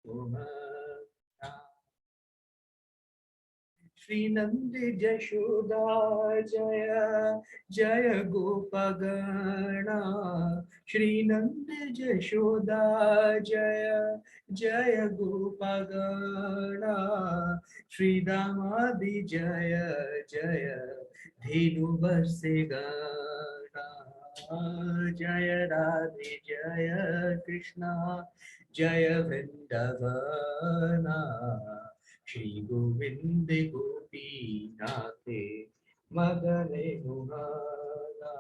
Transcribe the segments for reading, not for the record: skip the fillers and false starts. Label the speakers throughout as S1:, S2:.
S1: मोहना। श्री नंद जशोदा जय जय गोपगणा। श्री नंद जशोदा जय जय गोपगणा। श्री दामादि जय जय धेनु बरसे गणा। जय राधे जय कृष्णा जय वृंदावना। श्री गोविंद गोपी नाथे मदन मोहना।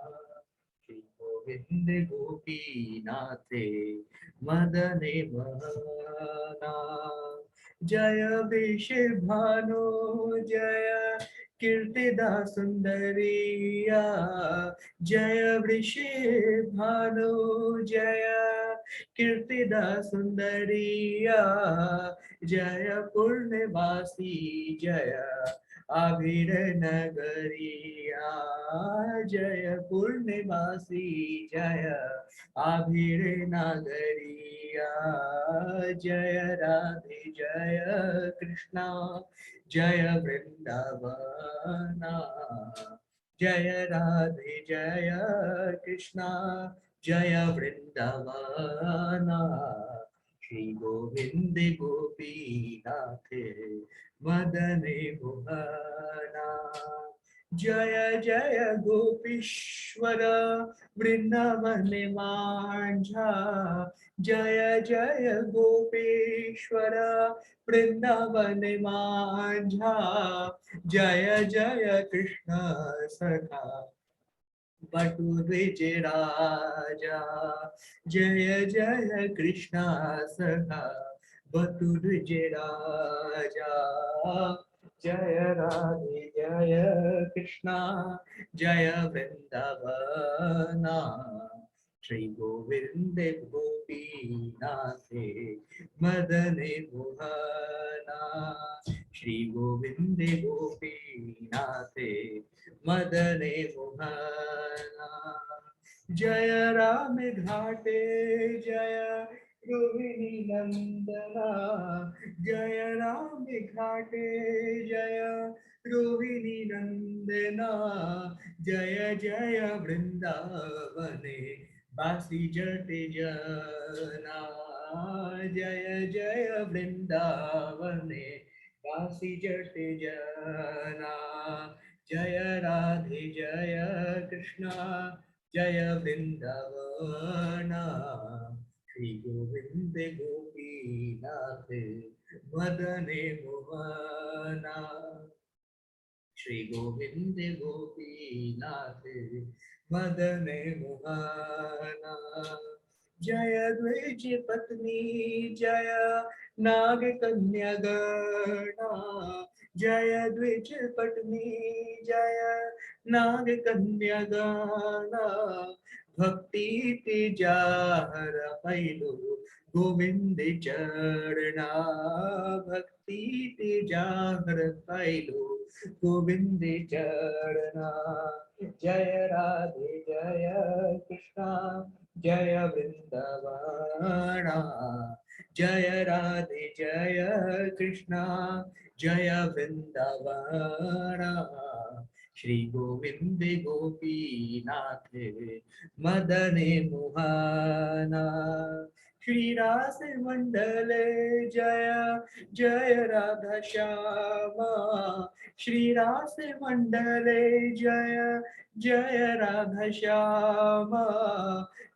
S1: श्री गोविंद गोपी नाथे मदन मोहना। जय वृष भानु जय कीर्तिदा सुंदरिया। जय वृष भानु जय कीर्तिदा सुंदरिया। जय पूर्णवासी जय आभिर नगरिया। जय पूर्णवासी जय आभिर नगरिया। जय राधे जय कृष्णा जय वृंदावना। जय राधे जय कृष्णा जय वृंदावना। श्री गोविंद गोपी नाथे मदन मोहना। जय जय गोपीश्वर वृंदावन मांझा। जय जय गोपीश्वर वृंदावन मांझा। जय जय कृष्ण सखा बटुद्विज राजा। जय जय कृष्णा सखा बटुद्विज राजा। जय राधे जय कृष्णा जय वृंदावना। श्री गोविंद गोपी नाथे मदन मोहना। श्री गोविंद गोपी नाथे मदन मोहना। जय राम घाटे जय रोहिणी नंदना। जय राम घाटे जय रोहिणी नंदना। जय जय वृंदावने बासी जट जना। जय जय वृंदावने बासी जट जना। जय राधे जय कृष्णा जय वृंदावना। श्री गोविंद गोपी नाथ मदन मोहना। श्री गोविंद गोपी नाथ मदन मोहना। जय द्विज पत्नी जय नाग कन्या गणा। जय द्विज पत्नी जय नाग कन्या गणा। भक्ति तिजाहर पैलो गोविंद चरणा। भक्ति तिजाहर पैलो गोविंद चरणा। जय राधे जय कृष्णा जय वृंदावना। जय राधे जय कृष्णा जय वृंदावना। श्री गोविंद गोपी नाथ मदन मोहना। श्री रास मंडल जय जय राधा श्यामा। श्री रास मंडल जय जय राधा श्यामा।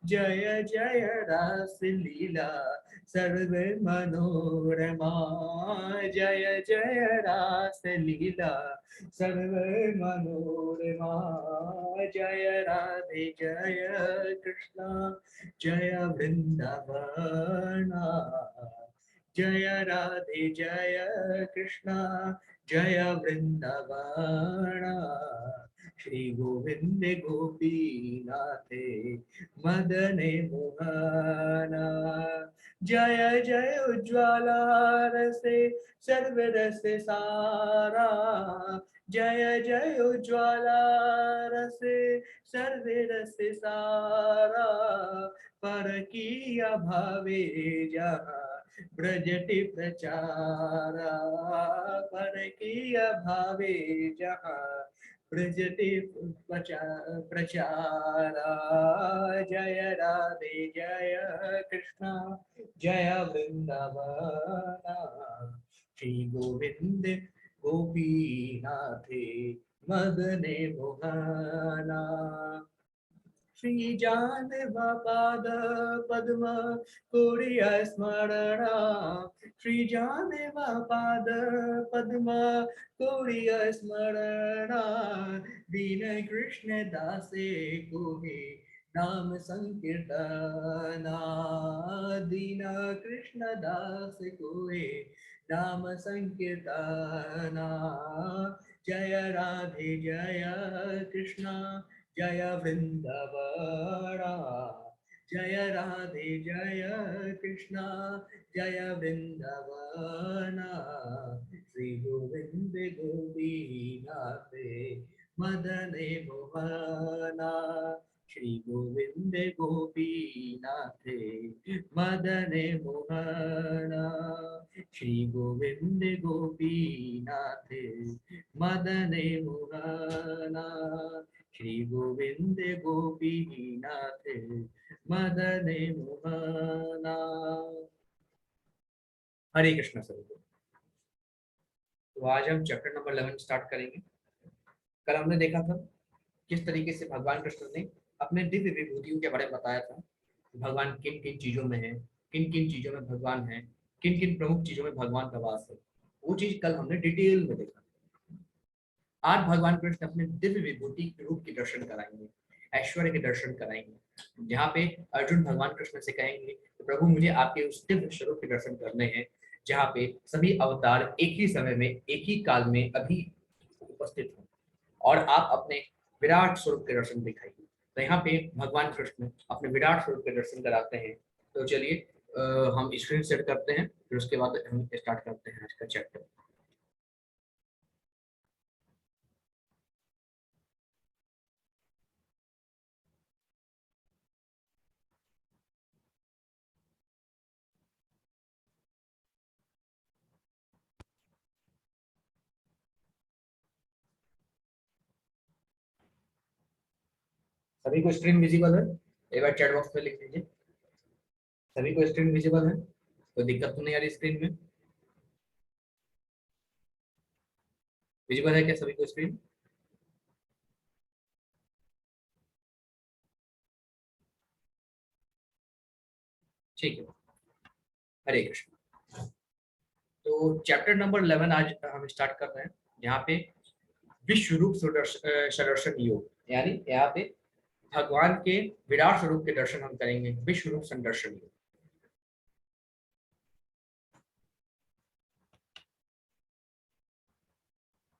S1: जय जय रास लीला सर्व मनोरमा। जय जय रास लीला सर्व मनोरमा। जय राधे जय कृष्णा जय वृंदावना। जय राधे जय कृष्णा जय वृंदावना। श्री गोविंद गोपीनाथे मदने मोहना। जय जय उज्ज्वला रसे सर्वरस सारा। जय जय उज्ज्वला रसे सर्वरस सारा। पर किया भावे जहाँ ब्रजति प्रचारा। पर किया भावे जहाँ ब्रजति प्रचारा। जय राधे जय कृष्णा जय वृंदावना। श्री गोविंद गोपीनाथे मदने मोहना। श्री जानवापाद पद्म कुर्य स्मरणा। श्री जानवापाद पद्म कुर्य स्मरणा। दीन कृष्ण दासे कुहे नाम संकीर्तना। दीन कृष्ण दास कुहे नाम संकीर्तना। जय राधे जय कृष्णा जय वृंदावना। जय राधे जय कृष्णा जय वृंदावना। श्री गोविंद गोपीनाथे मदने मोहना। श्री गोविंद गोपीनाथे मदने मोहना। श्री गोविंद गोपीनाथे मदने मोहना। श्री गोविंद गोपीनाथे मदने मोहना। हरे कृष्ण सर। तो आज हम चैप्टर नंबर 11 स्टार्ट करेंगे। कल हमने देखा था किस तरीके से भगवान कृष्ण ने अपने दिव्य विभूतियों के बारे में बताया था। भगवान किन किन चीजों में है, किन किन चीजों में भगवान है, किन किन प्रमुख चीजों में भगवान का वास है। वो चीज कल हमने डिटेल में देखा। आज भगवान कृष्ण अपने दिव्य विभूति के रूप के दर्शन कराएंगे, ऐश्वर्य के दर्शन कराएंगे। जहाँ पे अर्जुन भगवान कृष्ण से कहेंगे तो प्रभु मुझे आपके उस दिव्य स्वरूप के दर्शन करने हैं जहाँ पे सभी अवतार एक ही समय में एक ही काल में अभी उपस्थित हो और आप अपने विराट स्वरूप के दर्शन दिखाइए। तो यहाँ पे भगवान कृष्ण अपने विराट स्वरूप के दर्शन कराते हैं। तो चलिए हम स्क्रीन सेट करते हैं, फिर उसके बाद हम स्टार्ट करते हैं आज का चैप्टर। सभी को स्क्रीन विजिबल है? एक बार चैट बॉक्स में लिख दीजिए। सभी को स्क्रीन विजिबल है? कोई दिक्कत तो नहीं आ रही स्क्रीन में? विजिबल है क्या सभी को स्क्रीन? ठीक है। हरे कृष्ण। तो चैप्टर नंबर 11 आज हम स्टार्ट कर रहे हैं। यहाँ पे विश्व रूप सदर्शन योग, यानी यहाँ पे भगवान के विराट स्वरूप के दर्शन हम करेंगे। विश्व रूप संदर्शन योग।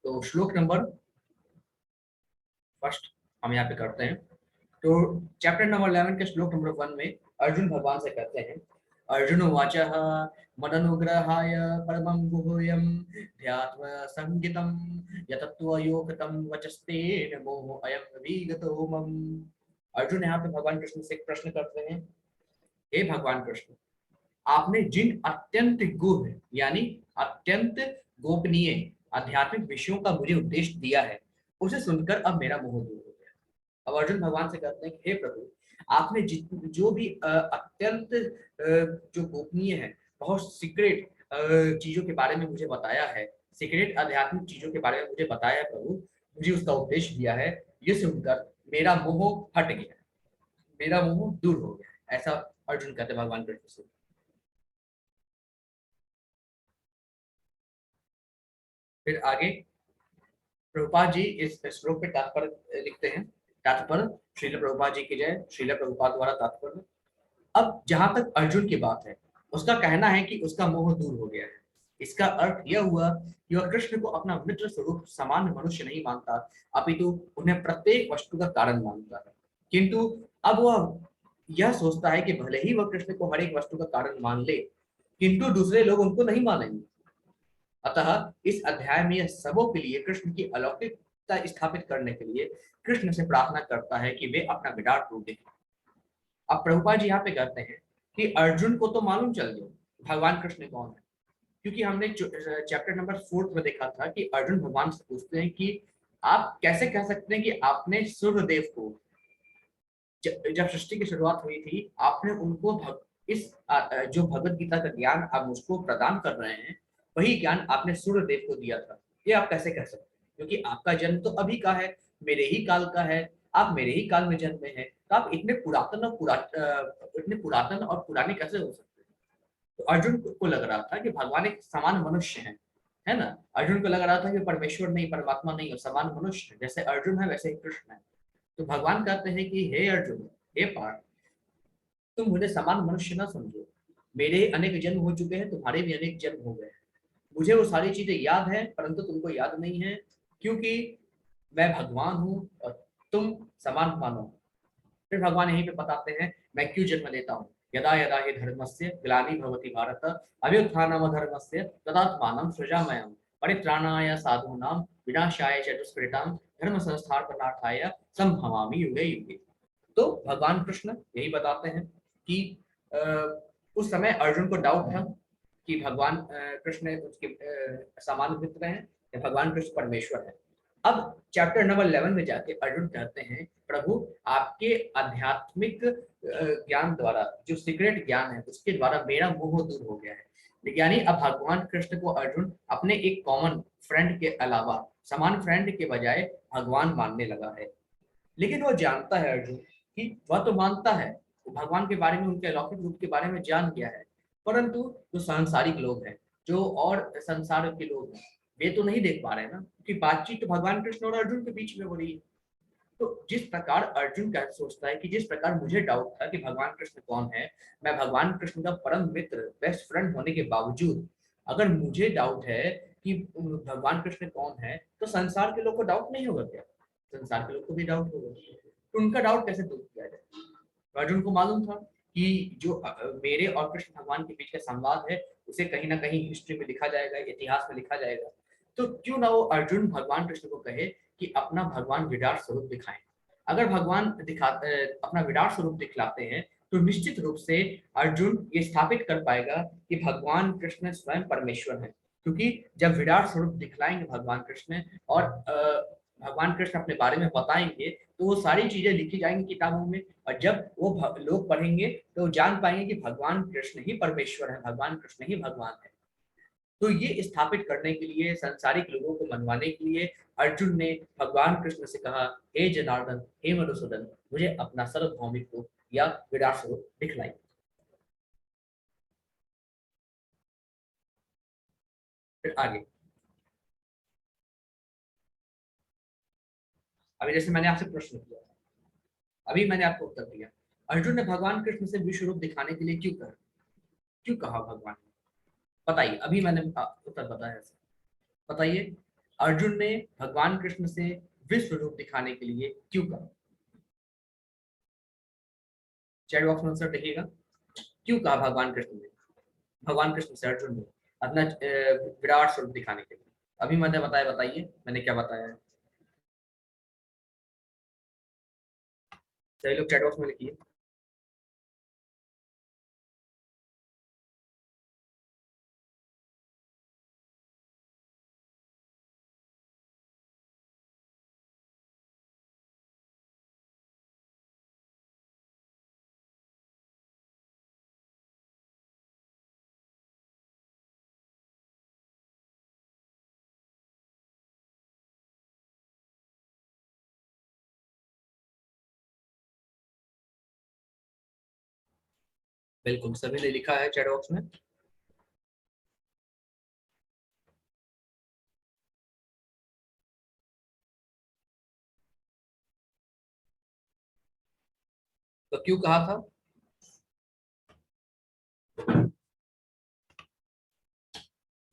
S1: तो श्लोक नंबर फर्स्ट हम यहाँ पे करते हैं। तो चैप्टर नंबर 11 के श्लोक नंबर 1 में अर्जुन भगवान से कहते हैं, अर्जुन वाचः मदनुग्रहाय परमं गुह्यं ध्यात्वा संगितं यतत्वयोक्तं वचस्तेन मोह अयं विगतो मम। अर्जुन यहाँ पे भगवान कृष्ण से एक प्रश्न करते हैं, हे भगवान कृष्ण, आपने जिन अत्यंत गुह यानी अत्यंत गोपनीय आध्यात्मिक विषयों का मुझे उपदेश दिया है, उसे सुनकर अब मेरा मोह दूर हो गया। अब अर्जुन भगवान से कहते हैं कि हे प्रभु, आपने जो भी अत्यंत जो गोपनीय है, बहुत सीक्रेट चीजों के बारे में मुझे बताया है, सीक्रेट आध्यात्मिक चीजों के बारे में मुझे बताया है प्रभु, मुझे उसका उपदेश दिया है, ये सुनकर मेरा मोह हट गया, मेरा मोह दूर हो गया। ऐसा अर्जुन कहते भगवान कृष्ण से। फिर आगे प्रभुपाद जी इस श्लोक पे तात्पर्य लिखते हैं। तात्पर्य श्रील प्रभुपाद जी की जय। श्रील प्रभुपाद द्वारा तात्पर्य। अब जहां तक अर्जुन की बात है, उसका कहना है कि उसका मोह दूर हो गया है। इसका अर्थ यह हुआ कि वह कृष्ण को अपना मित्र स्वरूप सामान्य मनुष्य नहीं मानता, अपितु उन्हें प्रत्येक वस्तु का कारण मानता है। किंतु अब वह यह सोचता है कि भले ही वह कृष्ण को हर एक वस्तु का कारण मान ले, किंतु दूसरे लोग उनको नहीं मानेंगे। अतः इस अध्याय में यह सबों के लिए कृष्ण की अलौकिकता स्थापित करने के लिए कृष्ण से प्रार्थना करता है कि वे अपना विराट रूप देखें। अब प्रभुपाद जी यहाँ पे कहते हैं कि अर्जुन को तो मालूम चल गया भगवान कृष्ण कौन है, क्योंकि हमने चैप्टर नंबर 4 में देखा था कि अर्जुन भगवान से पूछते हैं कि आप कैसे कह सकते हैं कि आपने सूर्यदेव को जब सृष्टि की शुरुआत हुई थी आपने उनको जो भगवत गीता का ज्ञान आप मुझको प्रदान कर रहे हैं वही ज्ञान आपने सूर्यदेव को दिया था, ये आप कैसे कह सकते हैं? क्योंकि आपका जन्म तो अभी का है, मेरे ही काल का है, आप मेरे ही काल में जन्मे हैं, तो आप इतने पुरातन और पुराने कैसे हो सकते हैं? तो अर्जुन को लग रहा था कि भगवान एक समान मनुष्य है ना। अर्जुन को लग रहा था कि परमेश्वर नहीं, परमात्मा नहीं, और समान मनुष्य है, जैसे अर्जुन है वैसे ही कृष्ण है। तो भगवान कहते हैं कि हे अर्जुन, हे पार्थ, तुम मुझे समान मनुष्य ना समझो। मेरे अनेक जन्म हो चुके हैं, तुम्हारे भी अनेक जन्म हो गए हैं। मुझे वो सारी चीजें याद है परंतु तुमको याद नहीं है, क्योंकि मैं भगवान हूँ और तुम समान मानो। फिर भगवान यहीं पे बताते हैं मैं क्यों जन्म लेता हूँ। यदा यदा हि धर्मस्य ग्लानि भवति भारत अभ्युत्थानमधर्मस्य तदात्मानं सृजाम्यहम् परित्राणाय साधूनां विनाशाय च दुष्कृतां धर्म संस्थापनार्थाय संभवामि युगे युगे। तो भगवान कृष्ण यही बताते हैं कि अ, उस समय अर्जुन को डाउट था कि भगवान कृष्ण उसके समान मित्र हैं या भगवान कृष्ण परमेश्वर है। अब चैप्टर नंबर 11 में जाके अर्जुन कहते हैं प्रभु आपके आध्यात्मिक ज्ञान द्वारा, जो सीक्रेट ज्ञान है उसके द्वारा मेरा मोह दूर हो गया है। यानी अब भगवान कृष्ण को अर्जुन अपने एक कॉमन फ्रेंड के अलावा, समान फ्रेंड के बजाय भगवान मानने लगा है। लेकिन वो जानता है अर्जुन कि वह तो मानता है, वो भगवान के बारे में, उनके अलौकिक रूप के बारे में जान गया है, परंतु जो सांसारिक लोग हैं, जो और संसार के लोग हैं, वे तो नहीं देख पा रहे ना, क्योंकि बातचीत तो भगवान कृष्ण और अर्जुन के बीच में हो रही है। तो जिस प्रकार अर्जुन का सोचता है कि जिस प्रकार मुझे डाउट था कि भगवान कृष्ण कौन है, मैं भगवान कृष्ण का परम मित्र, बेस्ट फ्रेंड होने के बावजूद अगर मुझे डाउट है कि भगवान कृष्ण कौन है, तो संसार के लोग को डाउट नहीं होगा क्या? संसार के लोग को भी डाउट होगा। तो उनका डाउट कैसे दूर किया जाए? तो अर्जुन को मालूम था कि जो मेरे और कृष्ण भगवान के बीच का संवाद है उसे कहीं ना कहीं हिस्ट्री में लिखा जाएगा, इतिहास में लिखा जाएगा। तो क्यों ना वो अर्जुन भगवान कृष्ण को कहे कि अपना भगवान विराट स्वरूप दिखाएं। अगर भगवान अपना विराट स्वरूप दिखलाते हैं तो निश्चित रूप से अर्जुन ये स्थापित कर पाएगा कि भगवान कृष्ण स्वयं परमेश्वर है, क्योंकि जब विराट स्वरूप दिखलाएंगे भगवान कृष्ण और भगवान कृष्ण अपने बारे में बताएंगे तो वो सारी चीजें लिखी जाएंगी किताबों में, और जब वो लोग पढ़ेंगे तो जान पाएंगे कि भगवान कृष्ण ही परमेश्वर है, भगवान कृष्ण ही भगवान है। तो ये स्थापित करने के लिए, संसारिक लोगों को मनवाने के लिए अर्जुन ने भगवान कृष्ण से कहा, हे जनार्दन, हे मधुसूदन, मुझे अपना सर्वभौमिक रूप या विराट स्वरूप दिखलाई। फिर आगे, अभी जैसे मैंने आपसे प्रश्न किया, अभी मैंने आपको उत्तर दिया, अर्जुन ने भगवान कृष्ण से विश्व रूप दिखाने के लिए क्यों कहा, क्यों कहा भगवान ने? बताइए, अभी मैंने उत्तर बताया। बताइए, अर्जुन ने भगवान कृष्ण से विश्व रूप दिखाने के लिए क्यों कहा? चैट बॉक्स में आंसर देखिएगा, क्यों कहा भगवान कृष्ण ने, भगवान कृष्ण से अर्जुन ने अपना विराट स्वरूप दिखाने के लिए? अभी मैंने बताया, बताइए मैंने क्या बताया है। सही लोग चैट बॉक्स में लिखिए। बिल्कुल सभी ने लिखा है चैट बॉक्स में। तो क्यों कहा था?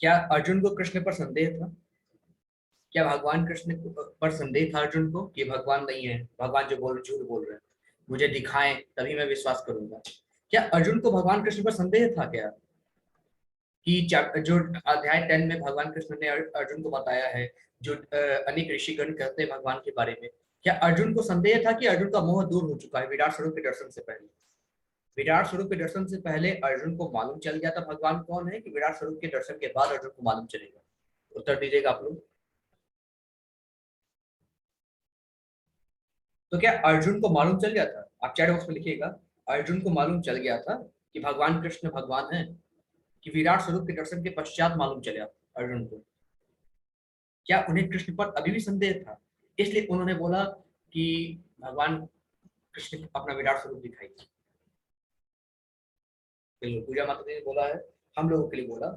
S1: क्या अर्जुन को कृष्ण पर संदेह था? क्या भगवान कृष्ण पर संदेह था अर्जुन को कि भगवान नहीं है, भगवान जो झूठ बोल रहे हैं, मुझे दिखाएं तभी मैं विश्वास करूंगा? क्या अर्जुन को भगवान कृष्ण पर संदेह था क्या कि जो अध्याय 10 में भगवान कृष्ण ने अर्जुन को बताया है, जो अनेक ऋषिगण कहते हैं भगवान के बारे में, क्या अर्जुन को संदेह था कि अर्जुन का मोह दूर हो चुका है विराट स्वरूप के दर्शन से पहले? विराट स्वरूप के दर्शन से पहले अर्जुन को मालूम चल गया था भगवान कौन है, कि विराट स्वरूप के दर्शन के बाद अर्जुन को मालूम चलेगा? उत्तर दीजिएगा आप लोग। तो क्या अर्जुन को मालूम चल गया था? आप चैट बॉक्स में लिखिएगा, अर्जुन को मालूम चल गया था कि भगवान कृष्ण भगवान है, कि विराट स्वरूप के दर्शन के पश्चात मालूम चला अर्जुन को? क्या उन्हें कृष्ण पर अभी भी संदेह था, इसलिए उन्होंने बोला कि भगवान कृष्ण अपना विराट स्वरूप दिखाई? बिल्कुल, पूजा माता जी ने बोला है, हम लोगों के लिए बोला।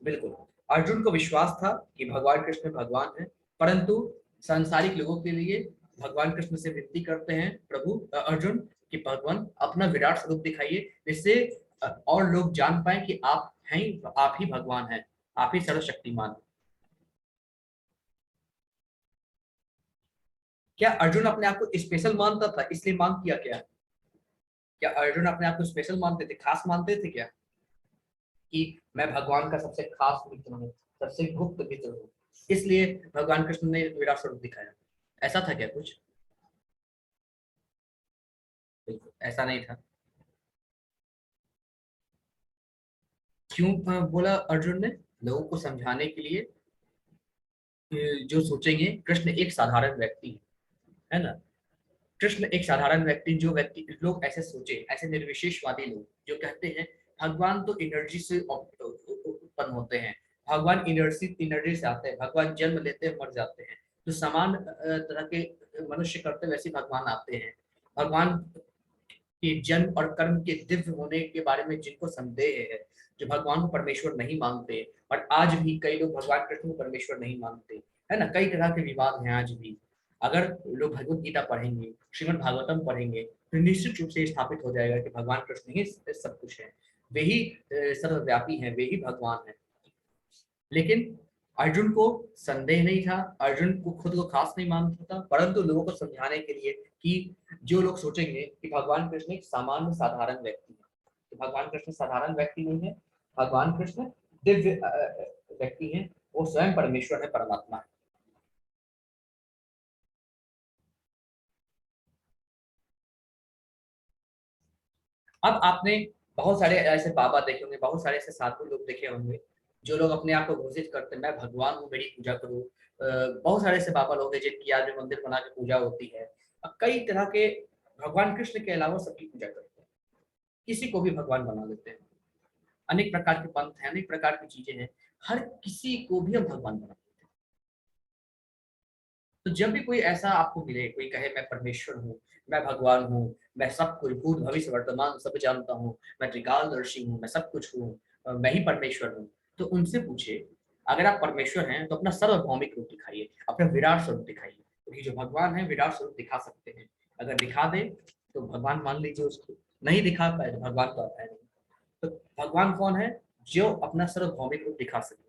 S1: बिल्कुल, अर्जुन को विश्वास था कि भगवान कृष्ण भगवान है, परंतु सांसारिक लोगों के लिए भगवान कृष्ण से विनती करते हैं प्रभु अर्जुन कि भगवान अपना विराट स्वरूप दिखाइए, जिससे और लोग जान पाए कि आप हैं, आप ही भगवान हैं, आप ही सर्वशक्तिमान। क्या अर्जुन अपने आप को स्पेशल मानता था इसलिए मांग किया क्या? क्या अर्जुन अपने आप को स्पेशल मानते थे, खास मानते थे क्या, कि मैं भगवान का सबसे खास मित्र हूँ, सबसे गुप्त मित्र हूँ, इसलिए भगवान कृष्ण ने विराट स्वरूप दिखाया? ऐसा था क्या कुछ? बिल्कुल ऐसा नहीं था। क्यों बोला अर्जुन ने? लोगों को समझाने के लिए, जो सोचेंगे कृष्ण एक साधारण व्यक्ति है ना, कृष्ण एक साधारण व्यक्ति, जो व्यक्ति लोग ऐसे सोचे, ऐसे निर्विशेषवादी लोग जो कहते हैं भगवान तो एनर्जी से उत्पन्न होते हैं, भगवान एनर्जी से आते हैं, भगवान जन्म लेते हैं मर जाते हैं, जो समान तरह के मनुष्य करते वैसे भगवान आते हैं, भगवान के जन्म और कर्म के दिव्य होने के बारे में जिनको संदेह है, जो भगवान को परमेश्वर नहीं मानते, और आज भी कई लोग भगवान कृष्ण को परमेश्वर नहीं मानते, है ना, कई तरह के विवाद हैं आज भी। अगर लोग भगवत गीता पढ़ेंगे, श्रीमद् भागवतम पढ़ेंगे, तो निश्चित रूप से स्थापित हो जाएगा कि भगवान कृष्ण ही सब कुछ है, वे ही सर्वव्यापी हैं, वे ही भगवान हैं। लेकिन अर्जुन को संदेह नहीं था, अर्जुन को खुद को खास नहीं मानता था, परंतु लोगों को समझाने के लिए कि जो लोग सोचेंगे कि भगवान कृष्ण एक सामान्य साधारण व्यक्ति है, तो भगवान कृष्ण साधारण व्यक्ति नहीं है, भगवान कृष्ण दिव्य व्यक्ति है, वो स्वयं परमेश्वर है, परमात्मा है। अब आपने बहुत सारे ऐसे बाबा देखे होंगे, बहुत सारे ऐसे साधु लोग देखे होंगे, जो लोग अपने आप को घोषित करते हैं मैं भगवान हूँ, मेरी पूजा करो। बहुत सारे ऐसे बाबा लोग हैं जिनकी याद में मंदिर बना के पूजा होती है। अब कई तरह के भगवान कृष्ण के अलावा सबकी पूजा करते हैं, किसी को भी भगवान बना देते हैं। अनेक प्रकार के पंथ हैं, अनेक प्रकार की चीजें हैं, हर किसी को भी हम भगवान बना देते हैं। तो जब भी कोई ऐसा आपको मिले, कोई कहे मैं परमेश्वर हूँ, मैं भगवान हूँ, मैं सब कुछ भूत भविष्य वर्तमान सब जानता हूँ, मैं त्रिकालदर्शी हूँ, मैं सब कुछ हूँ, मैं ही परमेश्वर हूँ, तो उनसे पूछे अगर आप परमेश्वर हैं तो अपना सर्वभौमिक रूप दिखाइए, अपना विराट स्वरूप दिखाइए, क्योंकि जो भगवान है विराट स्वरूप दिखा सकते हैं। अगर दिखा दे तो भगवान मान लीजिए उसको, नहीं दिखा पाए तो भगवान तो आता है नहीं। तो भगवान कौन है? जो अपना सर्वभौमिक रूप दिखा सके।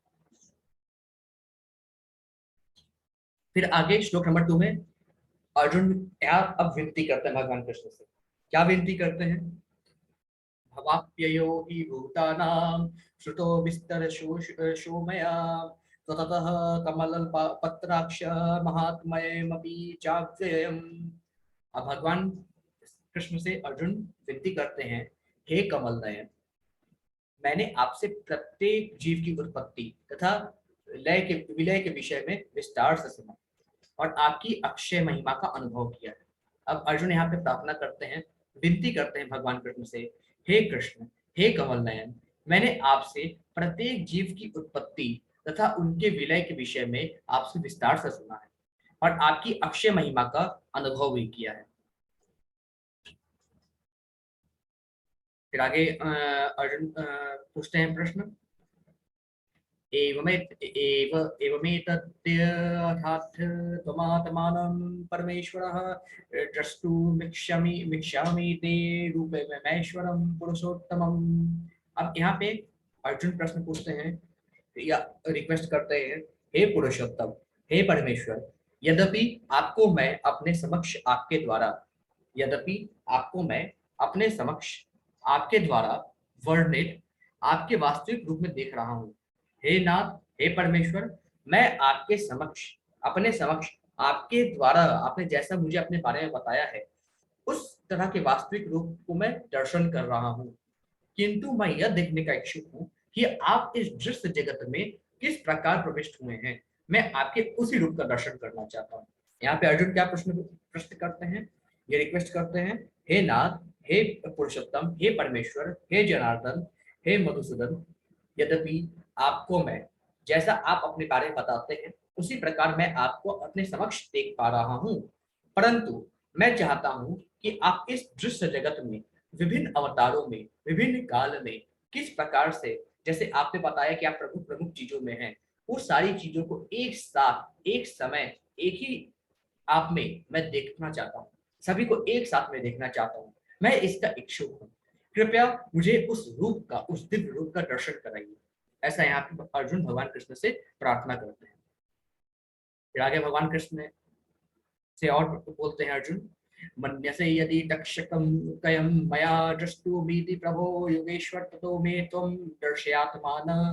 S1: फिर आगे श्लोक नंबर 2 में अर्जुन क्या अब विनती करते हैं भगवान कृष्ण से? क्या विनती करते हैं? भवाप्ययो हि भूतानां श्रुतो विस्तर शोमया ततः कमल पत्राक्ष महात्मयमपि चाव्ययम्। अब भगवान कृष्ण से अर्जुन विनती करते हैं, हे कमल नयन, मैंने आपसे प्रत्येक जीव की उत्पत्ति तथा लय के विलय के विषय में विस्तार से सुना और आपकी अक्षय महिमा का अनुभव किया है। अब अर्जुन यहाँ पे प्रार्थना करते हैं, विनती करते हैं भगवान कृष्ण से, हे कृष्ण, हे कमल नयन, मैंने आपसे प्रत्येक जीव की उत्पत्ति तथा उनके विलय के विषय में आपसे विस्तार से सुना है और आपकी अक्षय महिमा का अनुभव भी किया है। फिर आगे अर्जुन पूछते हैं प्रश्न, एवमेतद्यथार्थ त्वमात्मानं परमेश्वरः द्रष्टुमिच्छामि ते रूपमेश्वरं पुरुषोत्तमम्। अब यहाँ पे अर्जुन प्रश्न पूछते हैं या रिक्वेस्ट करते हैं, हे पुरुषोत्तम, हे परमेश्वर, यद्यपि आपको मैं अपने समक्ष आपके द्वारा यद्यपि आपको मैं अपने समक्ष आपके द्वारा वर्णित आपके वास्तविक रूप में देख रहा हूँ। हे नाथ, हे परमेश्वर, मैं आपके समक्ष अपने समक्ष आपके द्वारा आपने जैसा मुझे अपने बारे में बताया है उस तरह के वास्तविक रूप को मैं दर्शन कर रहा हूँ। किंतु मैं यह देखने का इच्छुक हूँ कि आप इस दृश्य जगत में किस प्रकार प्रविष्ट हुए हैं। मैं आपके उसी रूप का दर्शन करना चाहता हूँ। यहाँ पे अर्जुन क्या प्रश्न प्रश्न करते हैं, ये रिक्वेस्ट करते हैं, हे नाथ, हे पुरुषोत्तम, हे परमेश्वर, हे जनार्दन, हे मधुसूदन, यद्यपि आपको मैं जैसा आप अपने बारे में बताते हैं उसी प्रकार मैं आपको अपने समक्ष देख पा रहा हूँ, परंतु मैं चाहता हूँ कि आप इस दृश्य जगत में विभिन्न अवतारों में विभिन्न काल में किस प्रकार से, जैसे आपने बताया कि आप प्रमुख प्रमुख चीजों में हैं, वो सारी चीजों को एक साथ एक समय एक ही आप में मैं देखना चाहता हूँ, सभी को एक साथ में देखना चाहता हूँ। मैं इसका इच्छुक हूँ, कृपया मुझे उस रूप का, उस दिव्य रूप का दर्शन कराइए। ऐसा यहाँ पे अर्जुन भगवान कृष्ण से प्रार्थना करते हैं। फिर आगे भगवान कृष्ण से और बोलते हैं अर्जुन, मन्यसे यदि तक्षकं कयं मया दृष्टुमीति प्रभो योगेश्वर ततो मे त्वं दर्शयात्मानमव्ययम्।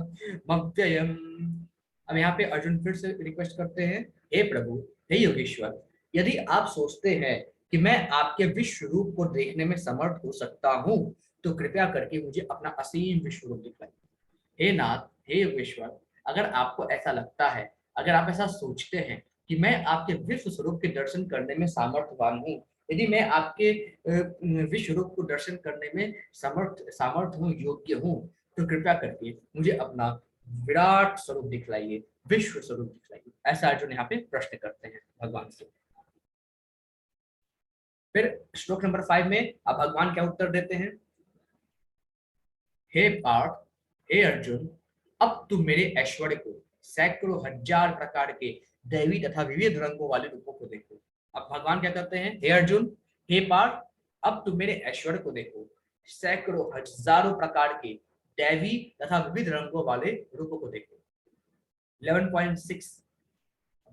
S1: अब यहाँ पे अर्जुन फिर से रिक्वेस्ट करते हैं, हे प्रभु, हे योगेश्वर, यदि आप सोचते हैं कि मैं आपके विश्व रूप को देखने में समर्थ हो सकता हूँ तो कृपया करके मुझे अपना असीम विश्व रूप दिखाइए। हे नाथ, हे योगेश्वर, अगर आपको ऐसा लगता है, अगर आप ऐसा सोचते हैं कि मैं आपके विश्व स्वरूप के दर्शन करने में सामर्थ्यवान हूँ, यदि मैं आपके विश्व रूप को दर्शन करने में सामर्थ हूँ, योग्य हूँ, तो कृपया करके मुझे अपना विराट स्वरूप दिखलाइए, विश्व स्वरूप दिखलाइए। ऐसा अर्जुन यहाँ पे प्रश्न करते हैं भगवान से। फिर श्लोक नंबर 5 में अब भगवान क्या उत्तर देते हैं, हे पार्थ, हे अर्जुन, अब तुम मेरे ऐश्वर्य को सैकड़ों हजार प्रकार के दैवी तथा विविध रंगों वाले रूपों को देखो। अब भगवान क्या कहते हैं, हे अर्जुन, हे पार्थ, अब तुम मेरे ऐश्वर्य को देखो, सैकड़ों हजारों प्रकार के दैवी तथा विविध रंगों वाले रूपों को देखो। 11.6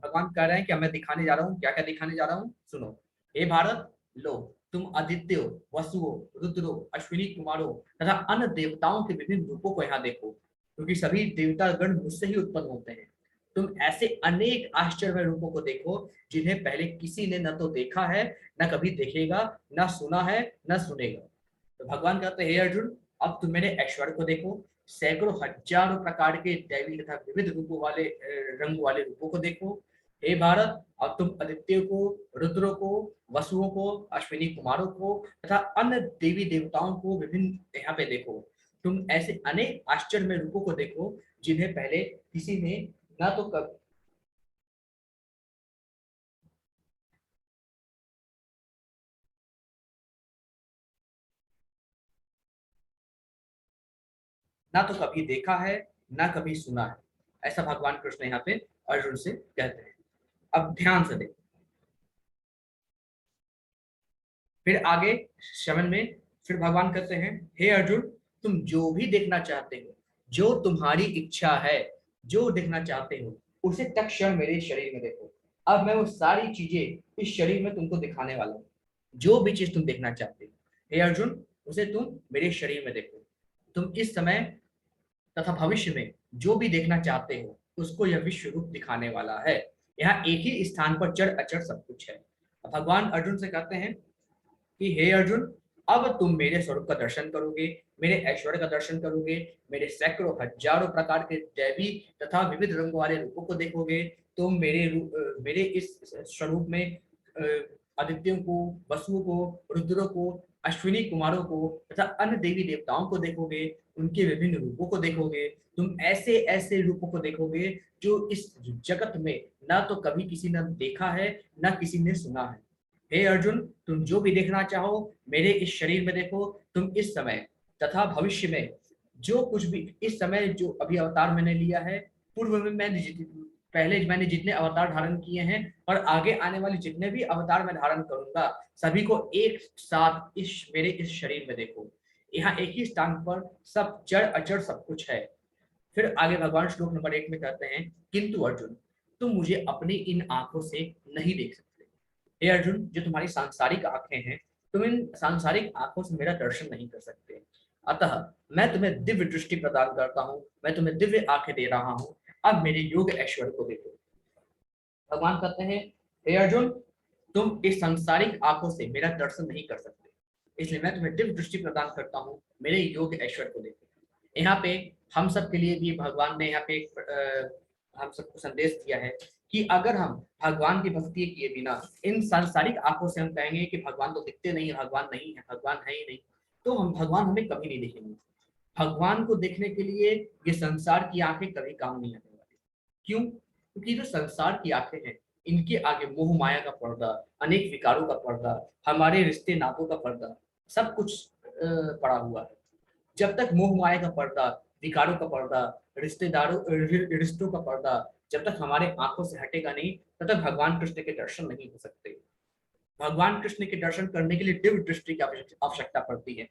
S1: भगवान कह रहे हैं कि मैं दिखाने जा रहा हूँ, क्या क्या दिखाने जा रहा हूँ, सुनो। हे भारत, लो, तुम आदित्यों, वसुओं, रुद्रों, अश्विनी कुमारों तथा अन्य देवताओं के विभिन्न रूपों को यहाँ देखो, क्योंकि सभी देवता गण मुझसे ही उत्पन्न होते हैं। तुम ऐसे अनेक आश्चर्य रूपों को देखो जिन्हें पहले किसी ने न तो देखा है, न कभी देखेगा, न सुना है, न सुनेगा। तो भगवान कहते हैं, हे अर्जुन, अब तुम मेरे ऐश्वर्य को देखो, सैकड़ों हजारों प्रकार के दैवी तथा विविध रूपों वाले रंग वाले रूपों को देखो। हे भारत, अब तुम आदित्य को, रुद्रों को, वसुओं को, अश्विनी कुमारों को तथा अन्य देवी देवताओं को विभिन्न यहाँ पे देखो। तुम ऐसे अनेक आश्चर्य रूपों को देखो जिन्हें पहले किसी ने ना तो कभी देखा है, ना कभी सुना है। ऐसा भगवान कृष्ण यहाँ पे अर्जुन से कहते हैं। अब ध्यान से देखो, फिर आगे शवन में फिर भगवान कहते हैं, हे अर्जुन, तुम जो भी देखना चाहते हो, जो तुम्हारी इच्छा है, जो देखना चाहते हो, उसे तत्क्षण मेरे शरीर में देखो। अब मैं वो सारी चीजें इस शरीर में तुमको दिखाने वाला हूँ। जो भी चीज तुम देखना चाहते हो, हे अर्जुन, उसे तुम मेरे शरीर में देखो। तुम इस समय तथा भविष्य में जो भी देखना चाहते हो उसको यह विश्व रूप दिखाने वाला है। यहाँ एक ही स्थान पर जड़ अचड़ सब कुछ है। अब भगवान अर्जुन से कहते हैं कि हे अर्जुन, अब तुम मेरे स्वरूप का दर्शन करोगे, मेरे ऐश्वर्य का दर्शन करोगे, मेरे सैकड़ों हजारों प्रकार के दैवी तथा विविध रंगों वाले रूपों को देखोगे। तुम मेरे इस स्वरूप में आदित्यों को, वसुओं को, रुद्रों को, अश्विनी कुमारों को तथा अन्य देवी देवताओं को देखोगे, उनके विभिन्न रूपों को देखोगे। तुम ऐसे ऐसे रूपों को देखोगे जो इस जगत में ना तो कभी किसी ने देखा है, ना किसी ने सुना है। हे अर्जुन, तुम जो भी देखना चाहो मेरे इस शरीर में देखो। तुम इस समय तथा भविष्य में जो कुछ भी, इस समय जो अभी अवतार मैंने लिया है, पूर्व में पहले मैंने जितने अवतार धारण किए हैं और आगे आने वाले जितने भी अवतार मैं धारण करूंगा, सभी को एक साथ मेरे इस शरीर में देखो। यहाँ एक ही स्थान पर सब जड़ अजड़ सब कुछ है। फिर आगे भगवान श्लोक नंबर 8 में कहते हैं, किंतु अर्जुन तुम मुझे अपनी इन आंखों से नहीं देख सकते। हे अर्जुन, जो तुम्हारी सांसारिक आंखें हैं, तुम इन सांसारिक आंखों से मेरा दर्शन नहीं कर सकते। अतः मैं तुम्हें दिव्य दृष्टि प्रदान करता हूँ, मैं तुम्हें दिव्य आंखें दे रहा हूँ। अब मेरे योग ऐश्वर्य को देखो। भगवान कहते हैं, हे अर्जुन, तुम इस सांसारिक आंखों से मेरा दर्शन नहीं कर सकते, इसलिए मैं तुम्हें दिव्य दृष्टि प्रदान करता हूँ, मेरे योग ऐश्वर्य को देखो। यहाँ पे हम सब के लिए भी भगवान ने यहाँ पे हम सबको संदेश दिया है कि अगर हम भगवान की भक्ति किए बिना इन सांसारिक आंखों से हम कहेंगे कि भगवान तो दिखते नहीं, भगवान नहीं है, भगवान है ही नहीं, तो हम भगवान हमें कभी नहीं दिखेंगे। भगवान को देखने के लिए ये संसार की आंखें कभी काम नहीं आने वाली। क्यों? क्योंकि जो संसार की आंखें हैं, इनके आगे मोह माया का पर्दा, अनेक विकारों का पर्दा, हमारे रिश्ते नातों का पर्दा, सब कुछ पड़ा हुआ है। जब तक मोह माया का पर्दा, विकारों का पर्दा, रिश्तों का पर्दा जब तक हमारे आंखों से हटेगा नहीं, तब तक भगवान कृष्ण के दर्शन नहीं हो सकते। भगवान कृष्ण के दर्शन करने के लिए दिव्य दृष्टि की आवश्यकता पड़ती है।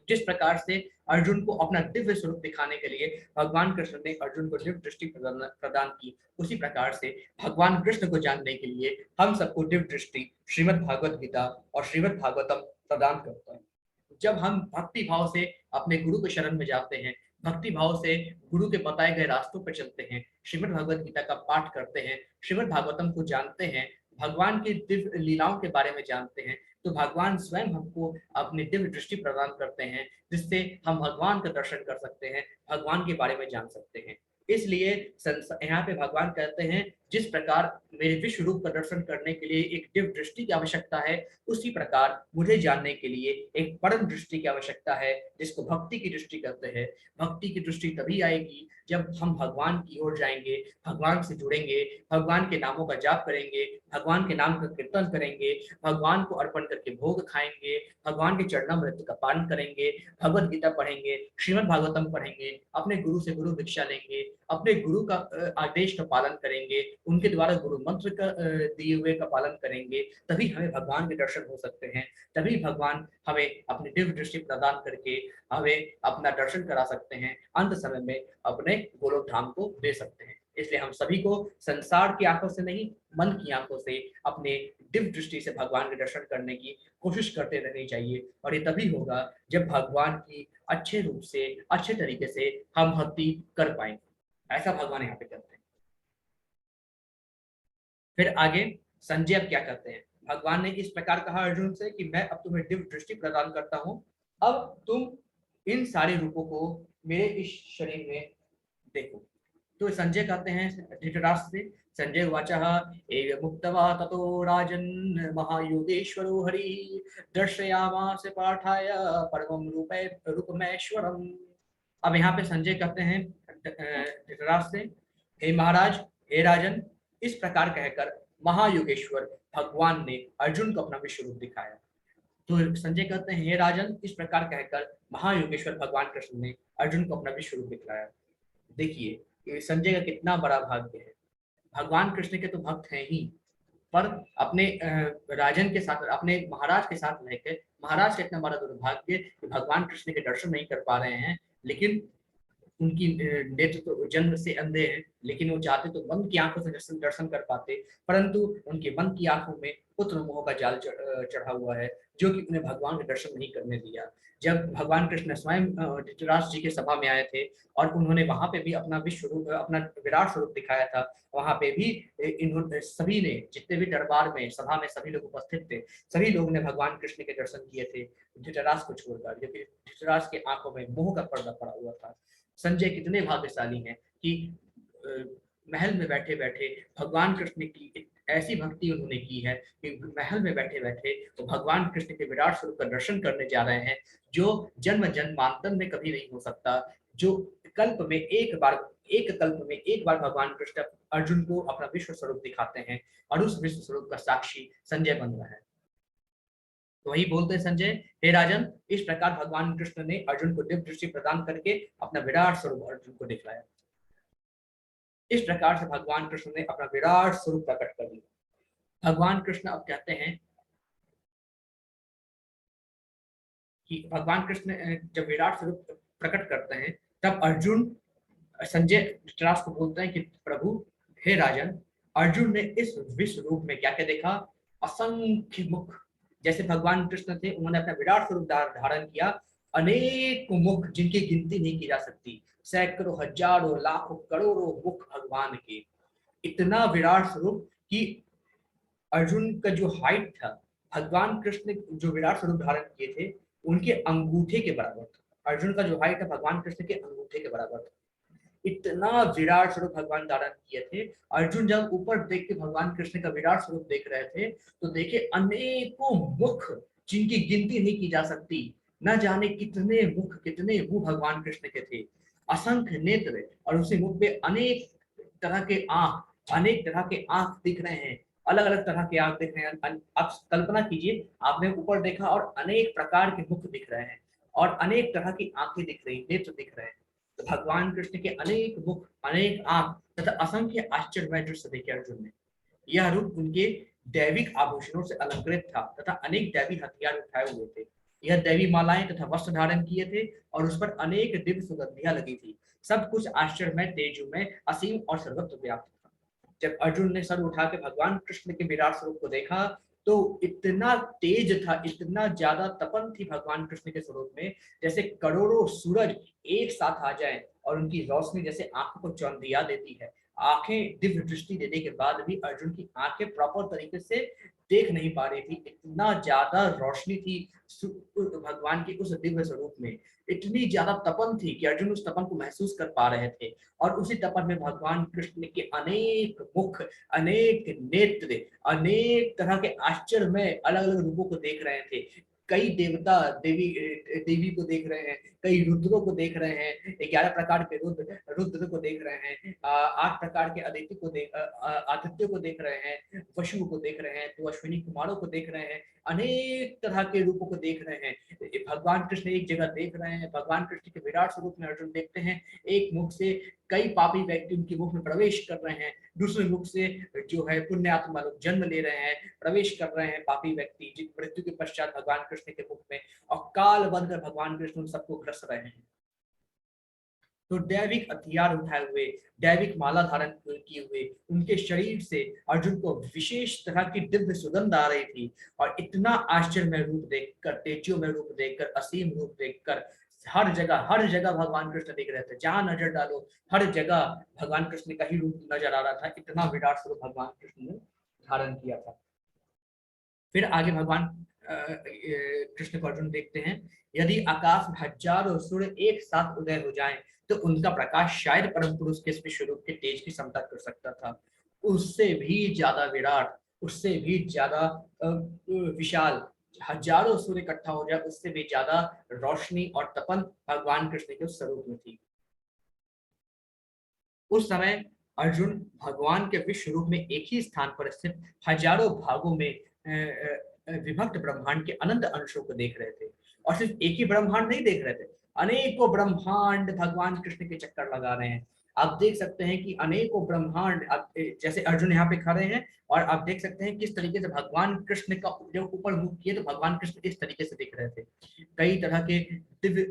S1: जिस प्रकार से अर्जुन को अपना दिव्य स्वरूप दिखाने के लिए भगवान कृष्ण ने अर्जुन को दिव्य दृष्टि प्रदान की, उसी प्रकार से भगवान कृष्ण को जानने के लिए हम सबको दिव्य दृष्टि श्रीमद् भागवत गीता और श्रीमद् भागवतम प्रदान करता है। जब हम भक्ति भाव से अपने गुरु के शरण में जाते हैं, भक्ति भाव से गुरु के बताए गए रास्तों पर चलते हैं, श्रीमद् भगवत गीता का पाठ करते हैं, श्रीमद् भागवतम को जानते हैं, भगवान की दिव्य लीलाओं के बारे में जानते हैं, तो भगवान स्वयं हमको अपनी दिव्य दृष्टि प्रदान करते हैं, जिससे हम भगवान का दर्शन कर सकते हैं, भगवान के बारे में जान सकते हैं। इसलिए यहाँ पे भगवान कहते हैं, जिस प्रकार मेरे विश्व रूप का दर्शन करने के लिए एक दिव्य दृष्टि की आवश्यकता है, उसी प्रकार मुझे जानने के लिए एक परम दृष्टि की आवश्यकता है, जिसको भक्ति की दृष्टि कहते हैं। भक्ति की दृष्टि तभी आएगी जब हम भगवान की ओर जाएंगे, भगवान से जुड़ेंगे, भगवान के नामों का जाप करेंगे, भगवान के नाम का कीर्तन करेंगे, भगवान को अर्पण करके भोग खाएंगे, भगवान के चरणामृत का पान करेंगे, भगवत गीता पढ़ेंगे, श्रीमद् भागवतम पढ़ेंगे, अपने गुरु से गुरु भिक्षा लेंगे, अपने गुरु का आदेश का पालन करेंगे, उनके द्वारा गुरु मंत्र का दिए हुए का पालन करेंगे, तभी हमें भगवान के दर्शन हो सकते हैं। तभी भगवान हमें अपनी दिव्य दृष्टि प्रदान करके हमें अपना दर्शन करा सकते हैं, अंत समय में अपने गोलोक धाम को दे सकते हैं। इसलिए हम सभी को संसार की आंखों से नहीं, मन की आंखों से अपने दिव्य दृष्टि से भगवान के दर्शन करने की कोशिश करते रहनी चाहिए, और ये तभी होगा जब भगवान की अच्छे रूप से, अच्छे तरीके से हम भक्ति कर पाएंगे। ऐसा भगवान यहाँ पे करते हैं। फिर आगे संजय अब क्या करते हैं? भगवान ने इस प्रकार कहा अर्जुन से कि मैं अब तुम्हें दिव्य दृष्टि प्रदान करता हूं, अब तुम इन सारे रूपों को मेरे इस शरीर में देखो। तो संजय कहते हैं धृतराष्ट्र से, संजय उवाचः एव मुक्तवा ततो राजन् महायोगेश्वरो हरि दर्शयामास पार्थाय परमं रूपमैश्वरम्। अब यहाँ पे संजय कहते हैं धृतराष्ट्र से, हे महाराज, हे राजन, इस प्रकार कहकर महायोगेश्वर भगवान ने अर्जुन को अपना विश्व रूप दिखाया। तो संजय कहते हैं, हे राजन, इस प्रकार कहकर महायोगेश्वर भगवान कृष्ण ने अर्जुन को अपना विश्व रूप दिखाया। देखिए ये संजय का कितना बड़ा भाग्य है। भगवान कृष्ण के तो भक्त हैं ही, पर अपने राजन के साथ, अपने महाराज के साथ रहकर महाराज का इतना बड़ा दुर्भाग्य कि भगवान कृष्ण के दर्शन नहीं कर पा रहे हैं। लेकिन उनकी नेत्र तो जन्म से अंधे हैं, लेकिन वो चाहते तो मन की आंखों से दर्शन दर्शन कर पाते, परंतु उनके मन की आंखों में पुत्र मोह का जाल चढ़ा हुआ है, जो कि उन्हें भगवान के दर्शन नहीं करने दिया। जब भगवान कृष्ण स्वयं धृतराष्ट्र जी के सभा में आए थे और उन्होंने वहां पे भी अपना विश्व रूप, अपना विराट स्वरूप दिखाया था, वहां पे भी इन्होंने सभी ने, जितने भी दरबार में सभा में सभी लोग उपस्थित थे, सभी लोगों ने भगवान कृष्ण के दर्शन किए थे, धृतराष्ट्र को छोड़कर, जबकि धृतराष्ट्र के आंखों में मोह का पर्दा पड़ा हुआ था। संजय कितने भाग्यशाली हैं कि महल में बैठे बैठे भगवान कृष्ण की ऐसी भक्ति उन्होंने की है कि महल में बैठे बैठे तो भगवान कृष्ण के विराट स्वरूप का दर्शन करने जा रहे हैं, जो जन्म जन्मांतर में कभी नहीं हो सकता, जो कल्प में एक बार, एक कल्प में एक बार भगवान कृष्ण अर्जुन को अपना विश्व स्वरूप दिखाते हैं, और उस विश्व स्वरूप का साक्षी संजय बन रहा है। तो वही बोलते हैं संजय, हे राजन, इस प्रकार भगवान कृष्ण ने अर्जुन को दिव्य दृष्टि प्रदान करके अपना विराट स्वरूप अर्जुन को दिखलाया। इस प्रकार से भगवान कृष्ण ने अपना विराट स्वरूप प्रकट कर दिया। भगवान कृष्ण अब कहते हैं कि भगवान कृष्ण जब विराट स्वरूप प्रकट करते हैं, तब अर्जुन संजय धृतराष्ट्र को बोलते हैं कि प्रभु, हे राजन, अर्जुन ने इस विश्व रूप में क्या क्या देखा? असंख्य मुख। जैसे भगवान कृष्ण थे, उन्होंने अपना विराट स्वरूप धारण किया। अनेक मुख जिनकी गिनती नहीं की जा सकती, सैकड़ों, हजारों, लाखों, करोड़ों मुख भगवान के। इतना विराट स्वरूप कि अर्जुन का जो हाइट था, भगवान कृष्ण जो विराट स्वरूप धारण किए थे उनके अंगूठे के बराबर था। अर्जुन का जो हाइट है भगवान कृष्ण के अंगूठे के बराबर था। इतना विराट स्वरूप भगवान धारण किए थे। अर्जुन जब ऊपर देख के भगवान कृष्ण का विराट स्वरूप देख रहे थे तो देखे अनेकों मुख जिनकी गिनती नहीं की जा सकती। न जाने कितने मुख, कितने मुंह भगवान कृष्ण के थे। असंख्य नेत्र, और उसी मुख पे अनेक तरह के आंख, अनेक तरह के आंख दिख रहे हैं। अलग अलग तरह के आंख दिख रहे हैं। आप कल्पना कीजिए, आपने ऊपर देखा और अनेक प्रकार के मुख दिख रहे हैं और अनेक तरह की आंखें दिख रही, नेत्र दिख रहे हैं। तो भगवान कृष्ण के अनेक मुख, अनेक आंख तथा असंख्य आश्चर्यमय दृश्य देखे अर्जुन ने। यह रूप उनके दैविक आभूषणों से अलंकृत था तथा अनेक दैवी हथियार उठाए हुए थे। यह दैवी मालाएं तथा वस्त्र धारण किए थे और उस पर अनेक दिव्य सुगंधियां लगी थी। सब कुछ आश्चर्यमय, तेजोमय, असीम और सर्वत्र व्याप्त था। जब अर्जुन ने सर उठा के भगवान कृष्ण के विराट स्वरूप को देखा तो इतना तेज था, इतना ज्यादा तपन थी भगवान कृष्ण के स्वरूप में, जैसे करोड़ों सूरज एक साथ आ जाए और उनकी रोशनी जैसे आंखों को चौंधिया देती है। आंखें दिव्य दृष्टि देने के बाद भी अर्जुन की आंखें प्रॉपर तरीके से देख नहीं पा रही थी। इतना ज्यादा रोशनी थी भगवान के उस दिव्य स्वरूप में। इतनी ज्यादा तपन थी कि अर्जुन उस तपन को महसूस कर पा रहे थे। और उसी तपन में भगवान कृष्ण के अनेक मुख, अनेक नेत्र, अनेक तरह के आश्चर्यमय अलग अलग रूपों को देख रहे थे। कई देवता देवी देवी को देख रहे हैं, कई रुद्रों को देख रहे हैं, 11 प्रकार के रुद्र को देख रहे हैं, 8 प्रकार के आदित्य को देख रहे हैं, वशु को देख रहे हैं, 2 अश्विनी कुमारों को देख रहे हैं, अनेक तरह के रूपों को देख रहे हैं। भगवान कृष्ण एक जगह देख रहे हैं। भगवान कृष्ण के विराट स्वरूप में अर्जुन देखते हैं एक मुख से कई पापी व्यक्ति उनके मुख में प्रवेश कर रहे हैं, दूसरे मुख से जो है पुण्यात्मा लोग जन्म ले रहे हैं, प्रवेश कर रहे हैं पापी व्यक्ति जिन मृत्यु के पश्चात भगवान कृष्ण के मुख में, और काल बनकर भगवान कृष्ण उन सबको ग्रस रहे हैं। तो दैविक हथियार उठाए हुए, दैविक माला धारण किए हुए उनके शरीर से अर्जुन को विशेष तरह की दिव्य सुगंध आ रही थी। और इतना आश्चर्यमय रूप देखकर, तेजोमय रूप देखकर, असीम रूप देखकर हर जगह भगवान कृष्ण दिख रहे थे। जहां नजर डालो हर जगह भगवान कृष्ण का ही रूप नजर आ रहा था। इतना विराट स्वरूप भगवान कृष्ण ने धारण किया था। फिर आगे भगवान कृष्ण को अर्जुन देखते हैं, यदि आकाश में हजारों सूर्य एक साथ उदय हो जाएं तो उनका प्रकाश शायद परम पुरुष के विश्वरूप के तेज की समता कर सकता था। उससे भी ज्यादा विराट, उससे भी ज्यादा विशाल, हजारों सूर्य इकट्ठा हो जाए उससे भी ज्यादा रोशनी और तपन भगवान कृष्ण के उस स्वरूप में थी। उस समय अर्जुन भगवान के विश्व रूप में एक ही स्थान पर स्थित हजारों भागों में विभक्त ब्रह्मांड के अनंत अंशों को देख रहे थे। और सिर्फ एक ही ब्रह्मांड नहीं देख रहे थे, अनेकों ब्रह्मांड भगवान कृष्ण के चक्कर लगा रहे हैं। आप देख सकते हैं कि अनेकों ब्रह्मांड, आप जैसे अर्जुन यहाँ पे खड़े हैं और आप देख सकते हैं किस तरीके से भगवान कृष्ण का जब ऊपर मुख किए तो भगवान कृष्ण इस तरीके से दिख रहे थे। कई तरह के दिव्य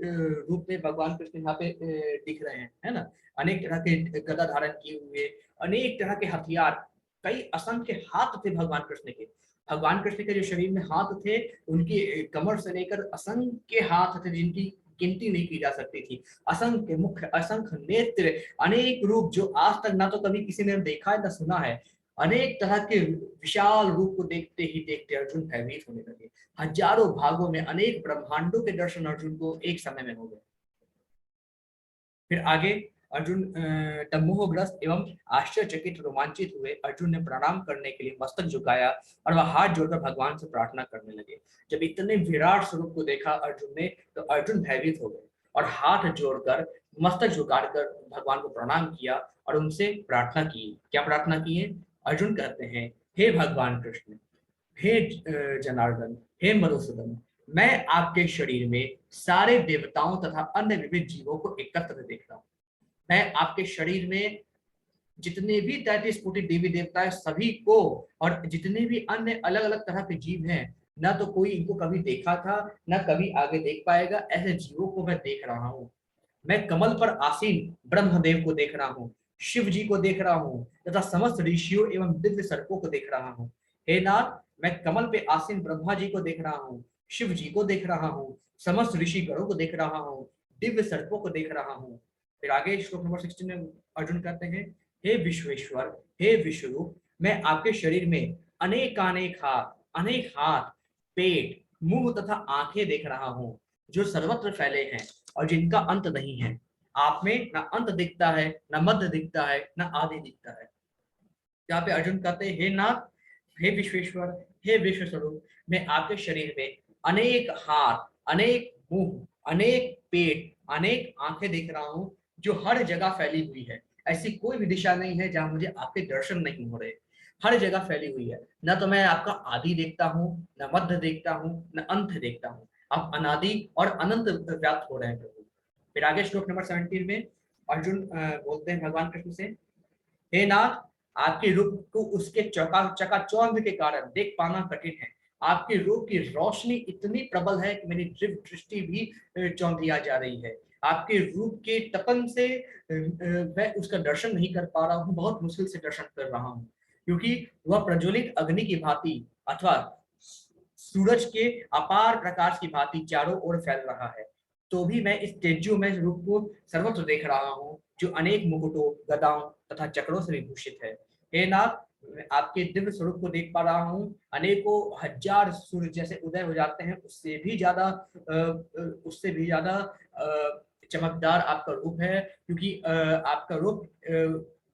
S1: रूप में भगवान कृष्ण यहाँ पे दिख रहे हैं, है ना। अनेक तरह के गदा धारण किए हुए, अनेक तरह के हथियार, कई असंख्य हाथ थे भगवान कृष्ण के। भगवान कृष्ण के जो शरीर में हाथ थे, उनकी कमर से लेकर असंख्य हाथ थे जिनकी गिनती नहीं की जा सकती थी। असंख्य मुख, असंख्य नेत्र, अनेक रूप जो आज तक ना तो कभी किसी ने देखा है ना सुना है। अनेक तरह के विशाल रूप को देखते ही देखते अर्जुन भयभीत होने लगे। हजारों भागों में अनेक ब्रह्मांडों के दर्शन अर्जुन को एक समय में हो गए। फिर आगे अर्जुन तब मोहग्रस्त एवं आश्चर्यचकित रोमांचित हुए। अर्जुन ने प्रणाम करने के लिए मस्तक झुकाया और वह हाथ जोड़कर भगवान से प्रार्थना करने लगे। जब इतने विराट स्वरूप को देखा अर्जुन ने तो अर्जुन भयभीत हो गए और हाथ जोड़कर मस्तक झुकाकर भगवान को प्रणाम किया और उनसे प्रार्थना की। क्या प्रार्थना की है? अर्जुन कहते हैं, हे भगवान कृष्ण, हे जनार्दन, हे मधुसूदन, मैं आपके शरीर में सारे देवताओं तथा अन्य विविध जीवों को एकत्र देख रहा हूँ। मैं आपके शरीर में जितने भी 33 कोटि देवी देवता है सभी को, और जितने भी अन्य अलग अलग तरह के जीव हैं, ना तो कोई इनको कभी देखा था ना कभी आगे देख पाएगा, ऐसे जीवों को मैं देख रहा हूँ। मैं कमल पर आसीन ब्रह्मदेव को देख रहा हूँ, शिव जी को देख रहा हूँ तथा समस्त ऋषियों एवं दिव्य सर्पों को देख रहा हूँ। हे नाथ, मैं कमल पे आसीन ब्रह्मा जी को देख रहा हूँ, शिव जी को देख रहा हूँ, समस्त ऋषि गणों को देख रहा हूँ, दिव्य सर्पों को देख रहा हूँ। फिर आगे श्लोक नंबर 16 में अर्जुन कहते हैं, हे विश्वेश्वर, हे विश्वरूप, मैं आपके शरीर में अनेक हाथ, पेट, मुंह तथा आंखें देख रहा हूँ, जो सर्वत्र फैले हैं और जिनका अंत नहीं है। आप में न अंत दिखता है, न मध्य दिखता है, न आदि दिखता है। यहाँ पे अर्जुन कहते हैं, हे नाथ, हे विश्वेश्वर, हे विश्व स्वरूप, मैं आपके शरीर में अनेक हाथ, अनेक मुंह, अनेक पेट, अनेक आंखें देख रहा हूँ, जो हर जगह फैली हुई है। ऐसी कोई भी दिशा नहीं है जहां मुझे आपके दर्शन नहीं हो रहे। हर जगह फैली हुई है। न तो मैं आपका आदि देखता हूँ, न मध्य देखता हूँ, न अंत देखता हूँ। आप अनादि और अनंत व्याप्त हो रहे हैं प्रभु। फिर आगे श्लोक नंबर 17 में अर्जुन बोलते हैं भगवान कृष्ण से, हे नाथ, आपके रूप को उसके चकाचौंध के कारण देख पाना कठिन है। आपके रूप की रोशनी इतनी प्रबल है कि मेरी दिव्य दृष्टि भी चौंधिया जा रही है। आपके रूप के तपन से मैं उसका दर्शन नहीं कर पा रहा हूँ, बहुत मुश्किल से दर्शन कर रहा हूँ, क्योंकि वह प्रज्वलित अग्नि की भांति अथवा सूरज के अपार प्रकाश की भांति चारों ओर फैल रहा है। तो भी मैं इस तेजोमय रूप को सर्वत्र देख रहा हूँ, जो अनेक मुकुटों, गदाओं तथा चक्रों से विभूषित है। हे नाथ, मैं आपके दिव्य स्वरूप को देख पा रहा हूँ। अनेकों हजार सूर्य जैसे उदय हो जाते हैं, उससे भी ज्यादा चमकदार आपका रूप है, क्योंकि आपका रूप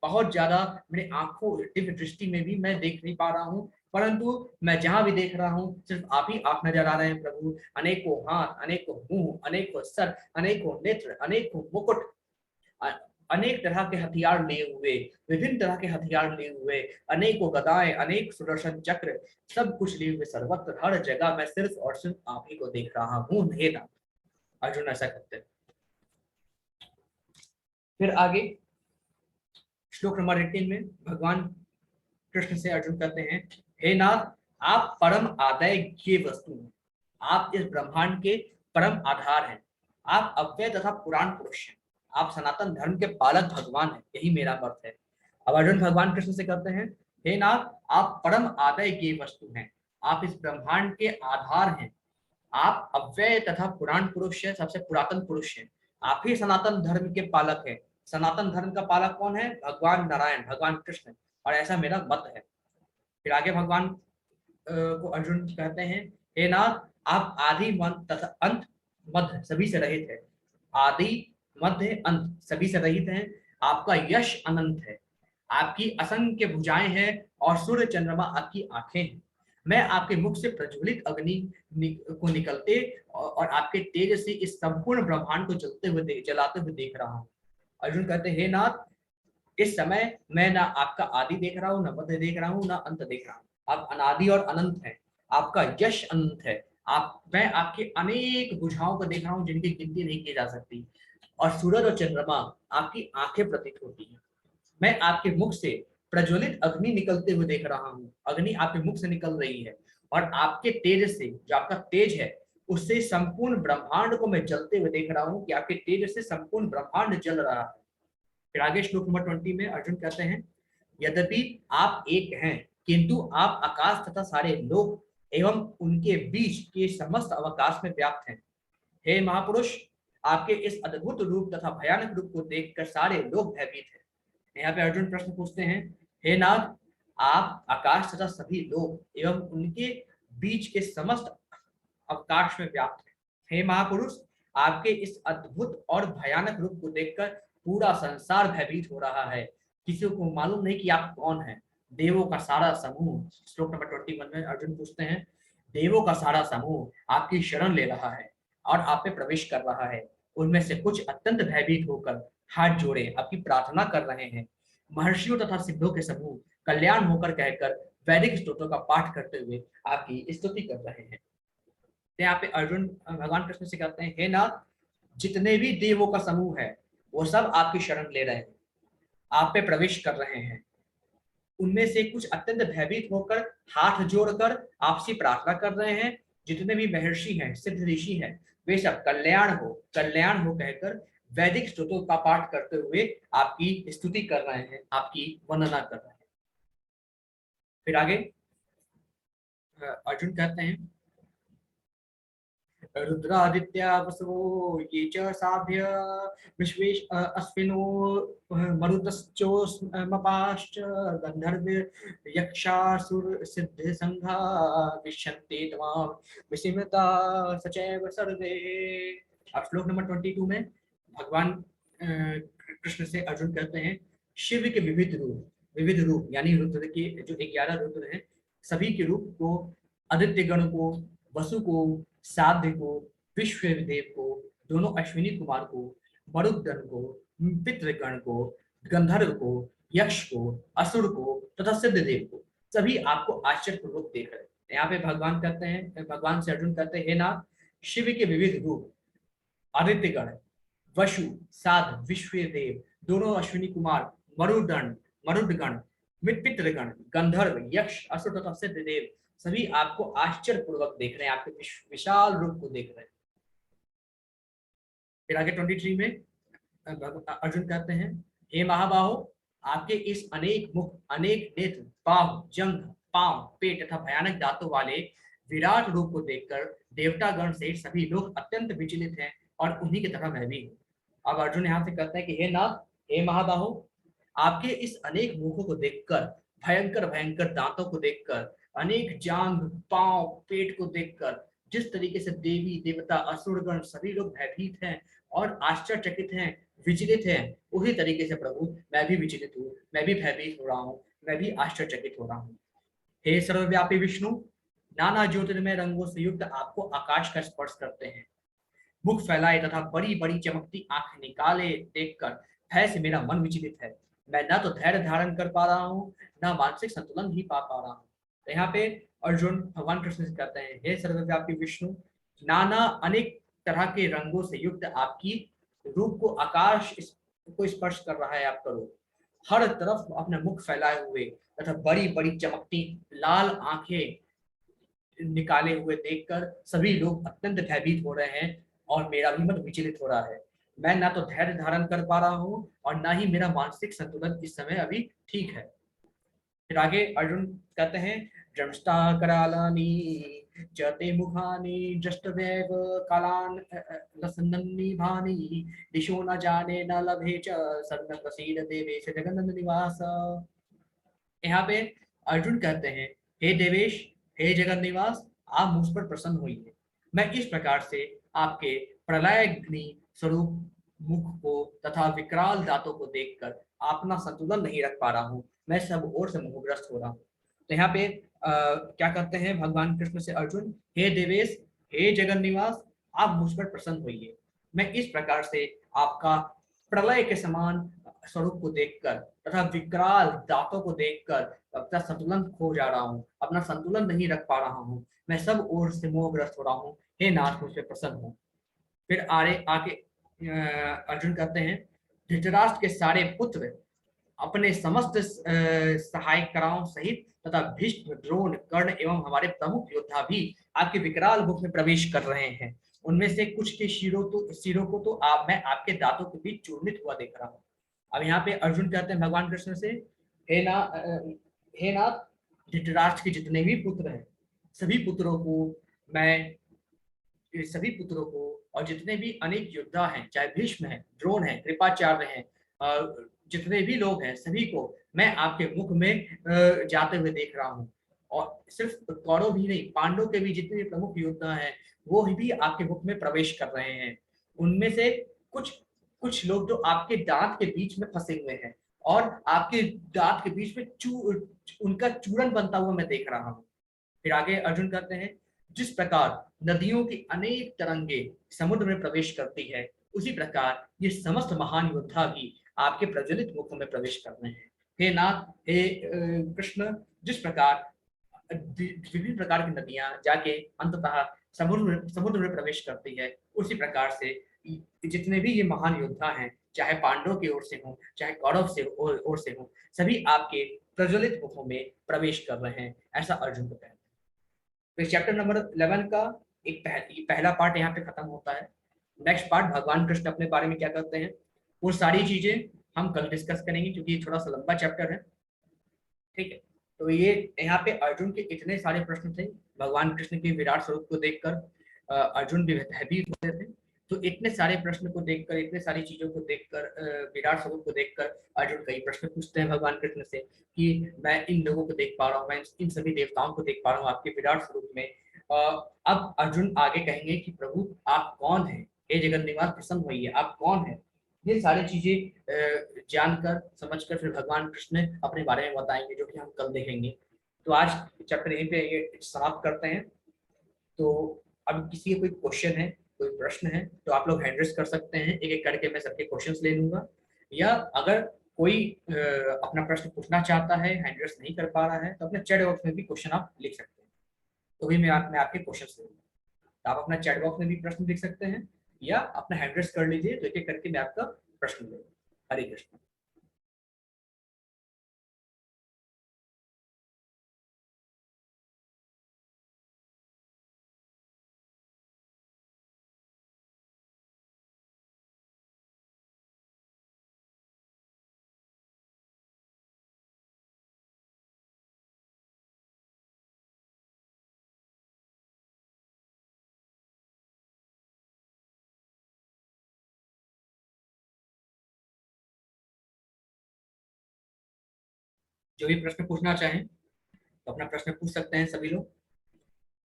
S1: बहुत ज्यादा मेरी आंखों, दिव्य दृष्टि में भी मैं देख नहीं पा रहा हूँ, परंतु मैं जहां भी देख रहा हूँ सिर्फ आप ही आप नजर आ रहे हैं प्रभु। अनेकों हाथ, अनेकों मुंह, अनेकों सर, अनेकों नेत्र, अनेकों मुकुट, अनेक तरह के हथियार लिए हुए, विभिन्न तरह के हथियार लिए हुए, अनेकों गदाएं, अनेक सुदर्शन चक्र, सब कुछ लिए हुए सर्वत्र हर जगह मैं सिर्फ और सिर्फ आप ही को देख रहा हूँ। हे नाथ, अर्जुन ऐसा करते हैं। फिर आगे श्लोक नंबर 18 में भगवान कृष्ण से अर्जुन कहते हैं, हे नाथ, आप परम आदाय की वस्तु हैं। आप इस ब्रह्मांड के परम आधार हैं। आप अव्यय तथा पुराण पुरुष हैं। आप सनातन धर्म के पालक भगवान हैं। यही मेरा अर्थ है। अब अर्जुन भगवान कृष्ण से कहते हैं, हे नाथ, आप परम आदाय की वस्तु हैं। आप इस ब्रह्मांड के आधार हैं। आप अव्यय तथा पुराण पुरुष है, सबसे पुरातन पुरुष है। आप ही सनातन धर्म के पालक है। सनातन धर्म का पालक कौन है? भगवान नारायण, भगवान कृष्ण, और ऐसा मेरा मत है। फिर आगे भगवान को अर्जुन कहते हैं, हे नाथ, आप आदि मध्य तथा अंत मध्य सभी से रहित है। आदि मध्य अंत सभी से रहित हैं। आपका यश अनंत है। आपकी असंख्य भुजाएं हैं और सूर्य चंद्रमा आपकी आंखें हैं। मैं आपके मुख से प्रज्वलित अग्नि को निकलते और आपके तेज से इस संपूर्ण ब्रह्मांड को जलाते हुए देख रहा हूँ। अर्जुन कहते हैं, हे नाथ, इस समय मैं ना आपका आदि देख रहा हूँ, ना मध्य देख रहा हूँ, ना अंत देख रहा हूँ। आप अनादि और अनंत हैं। आपका यश अनंत है। मैं आपके अनेक भुजाओं को देख रहा हूँ, जिनकी गिनती नहीं की जा सकती, और सूरज और चंद्रमा आपकी आंखें प्रतीत होती हैं। मैं आपके मुख से प्रज्वलित अग्नि निकलते हुए देख रहा हूँ। अग्नि आपके मुख से निकल रही है, और आपके तेज से, जो आपका तेज है, उससे संपूर्ण ब्रह्मांड को मैं जलते हुए देख रहा हूँ कि आपके तेज से संपूर्ण ब्रह्मांड जल रहा है। फिर आगे श्लोक नंबर 20 में अर्जुन कहते हैं, यद्यपि आप एक हैं, किंतु आप आकाश तथा सारे लोक एवं उनके बीच के समस्त अवकाश में व्याप्त हैं। हे महापुरुष, आपके इस अद्भुत रूप तथा भयानक रूप को देखकर सारे लोग भयभीत हैं। यहाँ पे अर्जुन प्रश्न पूछते हैं, हे नाथ, आप आकाश तथा सभी लोग एवं उनके बीच के समस्त अवकाश में व्याप्त हैं। हे महापुरुष, आपके इस अद्भुत और भयानक रूप को देखकर पूरा संसार भयभीत हो रहा है। किसी को मालूम नहीं कि आप कौन हैं। देवों का सारा समूह, श्लोक नंबर 21 में अर्जुन पूछते हैं, देवों का सारा समूह आपकी शरण ले रहा है और आप पे प्रवेश कर रहा है। उनमें से कुछ अत्यंत भयभीत होकर हाथ जोड़े आपकी प्रार्थना कर रहे हैं। महर्षियों तथा सिद्धों के समूह कल्याण होकर कहकर वैदिक स्तोत्रों का पाठ करते हुए आपकी स्तुति कर रहे हैं। यहाँ पे अर्जुन भगवान कृष्ण से कहते हैं, हे नाथ, जितने भी देवों का समूह है वो सब आपकी शरण ले रहे हैं, आप पे प्रवेश कर रहे हैं। उनमें से कुछ अत्यंत भयभीत होकर हाथ जोड़कर आपसे प्रार्थना कर रहे हैं। जितने भी महर्षि हैं, सिद्ध ऋषि हैं, वे सब कल्याण हो कहकर वैदिक स्तुतियों का पाठ करते हुए आपकी स्तुति कर रहे हैं, आपकी वंदना कर रहे हैं। फिर आगे अर्जुन कहते हैं रुद्रादित्या वसवो ये च साध्य विश्वेश अश्विनो मरुतश्चोष्मपाश्च गंधर्व यक्षासुर सिद्ध संघा विशन्ते तमाम विस्मृता सचैव सर्वे। अब श्लोक नंबर 22 में भगवान कृष्ण से अर्जुन कहते हैं शिव के विविध रूप यानी रुद्र के जो 11 रुद्र हैं सभी के रूप को, आदित्य गण को, वसु को, साध्य को, विश्वदेव को, दोनों अश्विनी कुमार को, मरुदगण को, पितृगण को, गंधर्व को, यक्ष को, असुर को तथा सिद्धदेव को सभी आपको आश्चर्यपूर्वक देख रहे हैं। यहाँ पे भगवान कहते हैं, भगवान से अर्जुन कहते हैं, हे नाथ, शिव के विविध रूप, आदित्यगण, वसु, साध, विश्वदेव, दोनों अश्विनी कुमार, मरुदगण, पितृगण, गंधर्व, यक्ष, असुर तथा सिद्धदेव सभी आपको आश्चर्यपूर्वक देख रहे हैं, आपके विशाल रूप को देख रहे हैं। फिर आगे 23 में अर्जुन कहते हैं, हे महाबाहो, आपके इस अनेक मुख, अनेक नेत्र, बाहु, जंघ, पांव, पेट तथा भयानक दांतों वाले विराट रूप को देखकर देवतागण से सभी लोग अत्यंत विचलित हैं और उन्हीं की तरह मैं भी हूँ। अब अर्जुन यहाँ से कहते हैं कि हे नाथ, हे महाबाहो, आपके इस अनेक मुखों को देखकर, भयंकर भयंकर दांतों को देखकर, अनेक जांघ, पांव, पेट को देखकर जिस तरीके से देवी देवता असुरगण सभी लोग भयभीत हैं और आश्चर्यचकित हैं, विचलित हैं, उसी तरीके से प्रभु मैं भी विचलित हूँ, मैं भी भयभीत हो रहा हूँ, मैं भी आश्चर्यचकित हो रहा हूँ। हे सर्वव्यापी विष्णु, नाना ज्योतिर्मय रंगों से युक्त आपको आकाश का स्पर्श करते हैं। मुख फैलाए तथा बड़ी बड़ी चमकती आंख निकाले देखकर भय से मेरा मन विचलित है। मैं न तो धैर्य धारण कर पा रहा हूँ, न मानसिक संतुलन ही पा रहा हूँ। तो यहाँ पे अर्जुन भगवान कृष्ण से कहते हैं, हे सर्वव्यापी विष्णु, नाना अनेक तरह के रंगों से युक्त आपकी रूप को आकाश को स्पर्श कर रहा है आपका रूप। हर तरफ अपने मुख फैलाए हुए तथा बड़ी बड़ी चमकती लाल आंखें निकाले हुए देखकर सभी लोग अत्यंत भयभीत हो रहे हैं और मेरा भी मन विचलित हो रहा है। मैं ना तो धैर्य धारण कर पा रहा हूँ और ना ही मेरा मानसिक संतुलन इस समय अभी ठीक है। फिर आगे अर्जुन कहते हैं, दृष्टा करालानि जते मुखानि दृष्टवेव कालान लसन्ननि भानि दिशो न जाने न लभे च सर्व प्रसीद देवेश जगन्नंद निवास। यहाँ पे अर्जुन कहते हैं, हे देवेश, हे जगन निवास, आप मुझ पर प्रसन्न होइए। मैं इस प्रकार से आपके प्रलयग्नि स्वरूप मुख को तथा विकराल दांतों को देखकर अपना संतुलन नहीं रख पा रहा हूँ, मैं सब ओर से मोहग्रस्त हो रहा हूँ। तो यहाँ पे क्या कहते हैं भगवान कृष्ण से अर्जुन, हे देवेश, हे जगन निवास, आप मुझ पर प्रसन्न होइए। मैं इस प्रकार से आपका प्रलय के समान स्वरूप को देखकर तथा विकराल दांतों को देखकर अपना संतुलन खो जा रहा हूँ, अपना संतुलन नहीं रख पा रहा हूँ, मैं सब ओर से मोहग्रस्त हो रहा हूँ। हे नाथ, मुझ पर प्रसन्न हो। फिर आगे अर्जुन कहते हैं, धृतराष्ट्र के सारे पुत्र अपने समस्त सहायकराओं सहित तथा भीष्म, द्रोण, कर्ण एवं हमारे प्रमुख योद्धा भी आपके विकराल मुख में प्रवेश कर रहे हैं। उनमें से कुछ के सिरों को तो मैं आपके दांतों के बीच चूर्णित हुआ देख रहा हूँ। अब यहाँ पे अर्जुन कहते हैं भगवान कृष्ण से, हे नाथ, धृतराष्ट्र के जितने भी पुत्र हैं सभी पुत्रों को मैं, सभी पुत्रों को और जितने भी अनेक योद्धा हैं, चाहे भीष्म है, द्रोण है, कृपाचार्य हैं, जितने भी लोग हैं सभी को मैं आपके मुख में जाते हुए देख रहा हूँ। और सिर्फ कौरव भी नहीं, पांडव के भी जितने प्रमुख योद्धा हैं वो भी आपके मुख में प्रवेश कर रहे हैं। उनमें से कुछ कुछ लोग जो आपके दांत के बीच में फंसे हुए हैं और आपके दांत के बीच में उनका चूरन बनता हुआ मैं देख रहा हूँ। फिर आगे अर्जुन कहते हैं, जिस प्रकार नदियों की अनेक तरंगे समुद्र में प्रवेश करती है, उसी प्रकार ये समस्त महान योद्धा भी आपके प्रज्वलित मुखों में प्रवेश कर रहे हैं। हे नाथ, हे कृष्ण, जिस प्रकार विभिन्न प्रकार की नदियां जाके अंततः समुद्र में प्रवेश करती है, उसी प्रकार से जितने भी ये महान योद्धा हैं, चाहे पांडवों की ओर से हो, चाहे कौरव से ओर से हो, सभी आपके प्रज्वलित मुखों में प्रवेश कर रहे हैं, ऐसा अर्जुन को कहते हैं। तो चैप्टर नंबर 11 का एक पहला पार्ट यहाँ पे खत्म होता है। नेक्स्ट पार्ट भगवान कृष्ण अपने बारे में क्या करते हैं, वो सारी चीजें हम कल डिस्कस करेंगे, क्योंकि ये थोड़ा सा लंबा चैप्टर है। ठीक है, तो ये यहाँ पे अर्जुन के इतने सारे प्रश्न थे, भगवान कृष्ण के विराट स्वरूप को देखकर अर्जुन भी भयभीत होते थे। तो इतने सारे प्रश्न को देखकर, इतने सारी चीजों को देखकर, विराट स्वरूप को देखकर अर्जुन कई प्रश्न पूछते हैं भगवान कृष्ण से कि मैं इन लोगों को देख पा रहा हूँ, मैं इन सभी देवताओं को देख पा रहा हूँ आपके विराट स्वरूप में। अब अर्जुन आगे कहेंगे कि प्रभु आप कौन है, हे जगन निवास प्रसन्न होइए, आप कौन है। ये सारी चीजें जानकर समझकर फिर भगवान कृष्ण अपने बारे में बताएंगे, जो कि हम कल देखेंगे। तो आज चैप्टर यहीं पे ये समाप्त करते हैं। तो अब किसी का कोई क्वेश्चन है, कोई प्रश्न है, तो आप लोग हैंड रेज कर सकते हैं, एक एक करके मैं सबके क्वेश्चंस ले लूंगा। या अगर कोई अपना प्रश्न पूछना चाहता है, हैंड रेज नहीं कर पा रहा है, तो अपने चैट बॉक्स में भी क्वेश्चन आप लिख सकते हैं, तो भी मैं आपके क्वेश्चन लूंगा। तो आप अपना चैट बॉक्स में भी प्रश्न लिख सकते हैं, या अपना हैंड रेज कर लीजिए, तो एक एक करके मैं आपका प्रश्न लूंगा। हरे कृष्ण। जो भी प्रश्न पूछना चाहें तो अपना प्रश्न पूछ सकते हैं सभी लोग,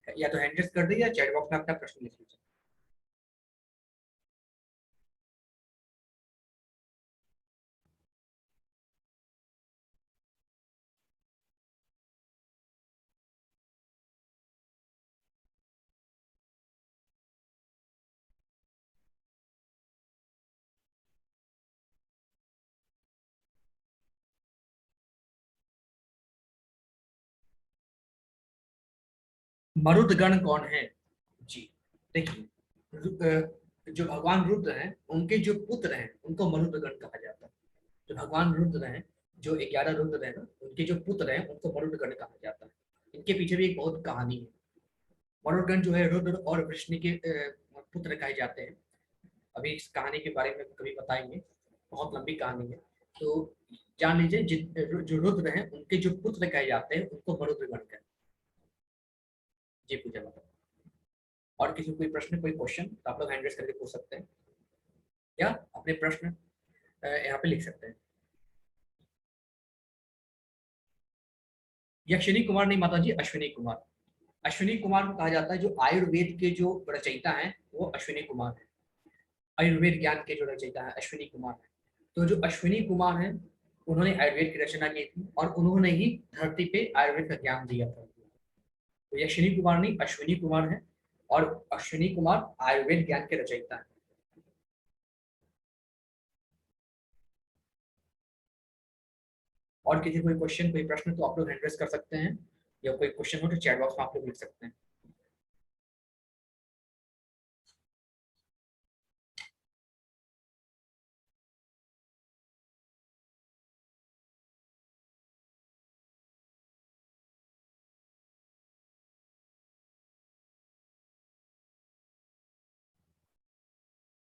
S1: या तो हैंड रेज कर दीजिए या चैट बॉक्स में अपना प्रश्न लिख लीजिए। मरुदगण कौन है? जी, देखिए, जो भगवान रुद्र हैं उनके जो पुत्र हैं उनको मरुदगण कहा जाता है। जो भगवान रुद्र हैं, जो 11 रुद्र हैं ना, उनके जो पुत्र हैं उनको मरुदगण कहा जाता है। इनके पीछे भी एक बहुत कहानी है। मरुदगण जो है रुद्र और वृष्णि के पुत्र कहे जाते हैं। अभी इस कहानी के बारे में कभी बताएंगे, बहुत लंबी कहानी है। तो जान लीजिए, जो रुद्र हैं उनके जो पुत्र कहे जाते हैं उनको मरुदगण कहते हैं। जी पूजा बताओ। और किसी को कोई प्रश्न, कोई क्वेश्चन, तो आप लोग हैंड रेज करके पूछ सकते हैं, या अपने प्रश्न यहाँ पे लिख सकते हैं। यक्षिणी कुमार नहीं माता जी, अश्विनी कुमार। अश्विनी कुमार को कहा जाता है, जो आयुर्वेद के जो रचयिता हैं वो अश्विनी कुमार है। आयुर्वेद ज्ञान के जो रचयिता है अश्विनी कुमार है। तो जो अश्विनी कुमार है, उन्होंने आयुर्वेद की रचना की थी और उन्होंने ही धरती पे आयुर्वेद का ज्ञान दिया था। तो यक्षिणी कुमार नहीं, अश्विनी कुमार है, और अश्विनी कुमार आयुर्वेद ज्ञान के रचयिता है। और किसी कोई क्वेश्चन, कोई प्रश्न, तो आप लोग हैंड रेज कर सकते हैं, या कोई क्वेश्चन हो तो चैट बॉक्स में आप लोग लिख सकते हैं।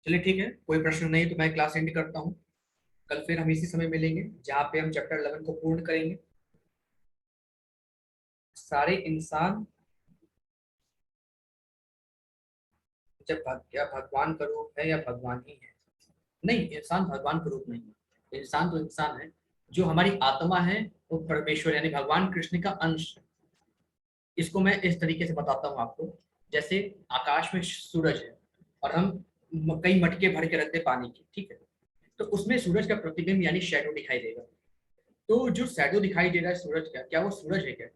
S1: चलिए ठीक है, कोई प्रश्न नहीं तो मैं क्लास एंड करता हूँ। कल फिर हम इसी समय मिलेंगे, जहाँ पे हम चैप्टर 11 को पूर्ण करेंगे। सारे इंसान जब क्या भगवान का रूप है या भगवान ही है? नहीं, इंसान भगवान का रूप नहीं है। इंसान तो इंसान है। जो हमारी आत्मा है वो परमेश्वर यानी भगवान कृष्ण का अंश है। इसको मैं इस तरीके से बताता हूँ आपको। जैसे आकाश में सूरज है, और हम कई मटके भर के रखते हैं पानी की, ठीक है, तो उसमें सूरज का प्रतिबिंब यानी शैडो दिखाई देगा। तो जो शैडो दिखाई दे रहा है सूरज का, क्या वो सूरज है क्या?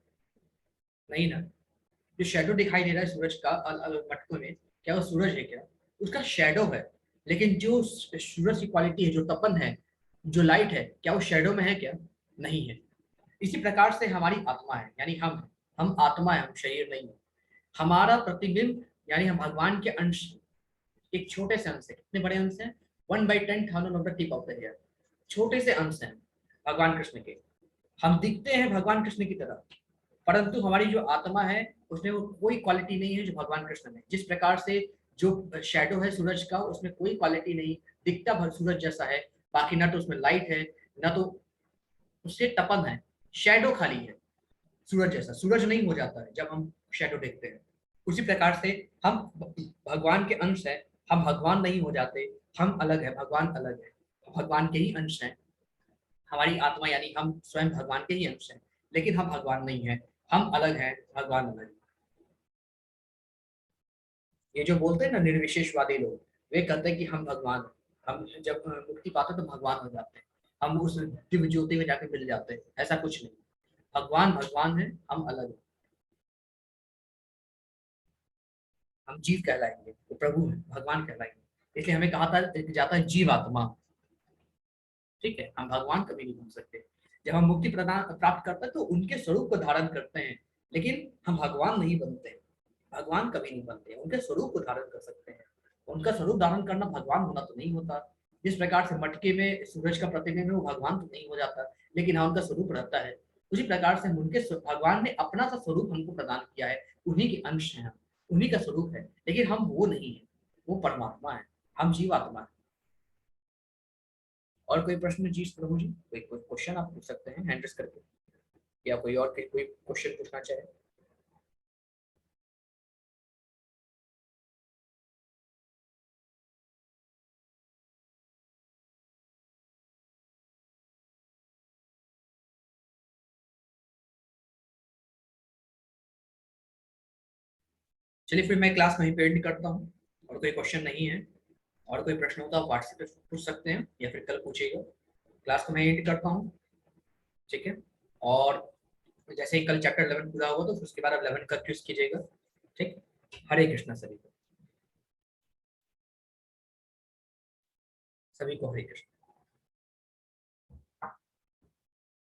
S1: नहीं ना। जो शैडो दिखाई दे रहा है सूरज का अलग अलग मटकों में, क्या वो सूरज है क्या? उसका शैडो है। लेकिन जो सूरज की क्वालिटी है, जो तपन है, जो लाइट है, क्या वो शैडो में है क्या? नहीं है। इसी प्रकार से हमारी आत्मा है, यानी हम आत्मा है, हम शरीर नहीं है। हमारा प्रतिबिंब यानी हम भगवान के अंश, एक छोटे से अंश है। कितने बड़े अंश हैं? 1/10,000 of the tip of the hair. छोटे से अंश हैं भगवान कृष्ण के। हम दिखते हैं भगवान कृष्ण की तरह, परंतु हमारी जो आत्मा है उसमें वो कोई क्वालिटी नहीं है जो भगवान कृष्ण में। जिस प्रकार से जो शेडो है सूरज का उसमें कोई क्वालिटी नहीं, दिखता भर सूरज जैसा है, बाकी ना तो उसमें लाइट है ना तो उससे तपन है, शेडो खाली है सूरज जैसा। सूरज नहीं हो जाता है जब हम शेडो देखते हैं। उसी प्रकार से हम भगवान के अंश हैं, हम भगवान नहीं हो जाते। हम अलग है, भगवान अलग है, भगवान के ही अंश हैं। हमारी आत्मा यानी हम स्वयं भगवान के ही अंश हैं, लेकिन हम भगवान नहीं है। हम अलग हैं, भगवान अलग है। ये जो बोलते हैं ना निर्विशेषवादी लोग, वे कहते हैं कि हम भगवान हैं। हम जब मुक्ति पाते हैं तो भगवान हो जाते हैं, हम उस दिव्य ज्योति में जाके मिल जाते हैं। ऐसा कुछ नहीं, भगवान भगवान है, हम अलग हैं। हम जीव कहलाएंगे, वो प्रभु है, भगवान कहलाएंगे। इसलिए हमें कहा था जाता है जीव आत्मा। ठीक है, हम भगवान कभी नहीं बन सकते। जब हम मुक्ति प्रदान प्राप्त करते हैं तो उनके स्वरूप को धारण करते हैं, लेकिन हम भगवान नहीं बनते। भगवान कभी नहीं बनते, उनके स्वरूप को धारण कर सकते हैं। उनका स्वरूप धारण करना भगवान होना तो नहीं होता। जिस प्रकार से मटके में सूरज का प्रतिबिंब है, वो भगवान तो नहीं हो जाता, लेकिन हाँ उनका स्वरूप रहता है। उसी प्रकार से हम उनके भगवान ने अपना सा स्वरूप हमको प्रदान किया है, उन्हीं के अंश हैं हम, उन्हीं का स्वरूप है, लेकिन हम वो नहीं है। वो परमात्मा है, हम जीवात्मा है। और कोई प्रश्न जी प्रभु जी, कोई कोई क्वेश्चन आप पूछ सकते हैं हैंड रेस करके, या कोई और कोई क्वेश्चन पूछना चाहे। चलिए फिर मैं क्लास वहीं पे एंड करता हूँ, और कोई क्वेश्चन नहीं है। और कोई प्रश्न होता है व्हाट्सएप पे पूछ सकते हैं या फिर कल पूछिएगा। क्लास को मैं एंड करता हूँ। ठीक है। और जैसे ही कल चैप्टर 11 पूरा होगा तो फिर उसके बाद आप 11 का क्विज कीजिएगा। ठीक। हरे कृष्णा सभी को, सभी को हरे कृष्णा।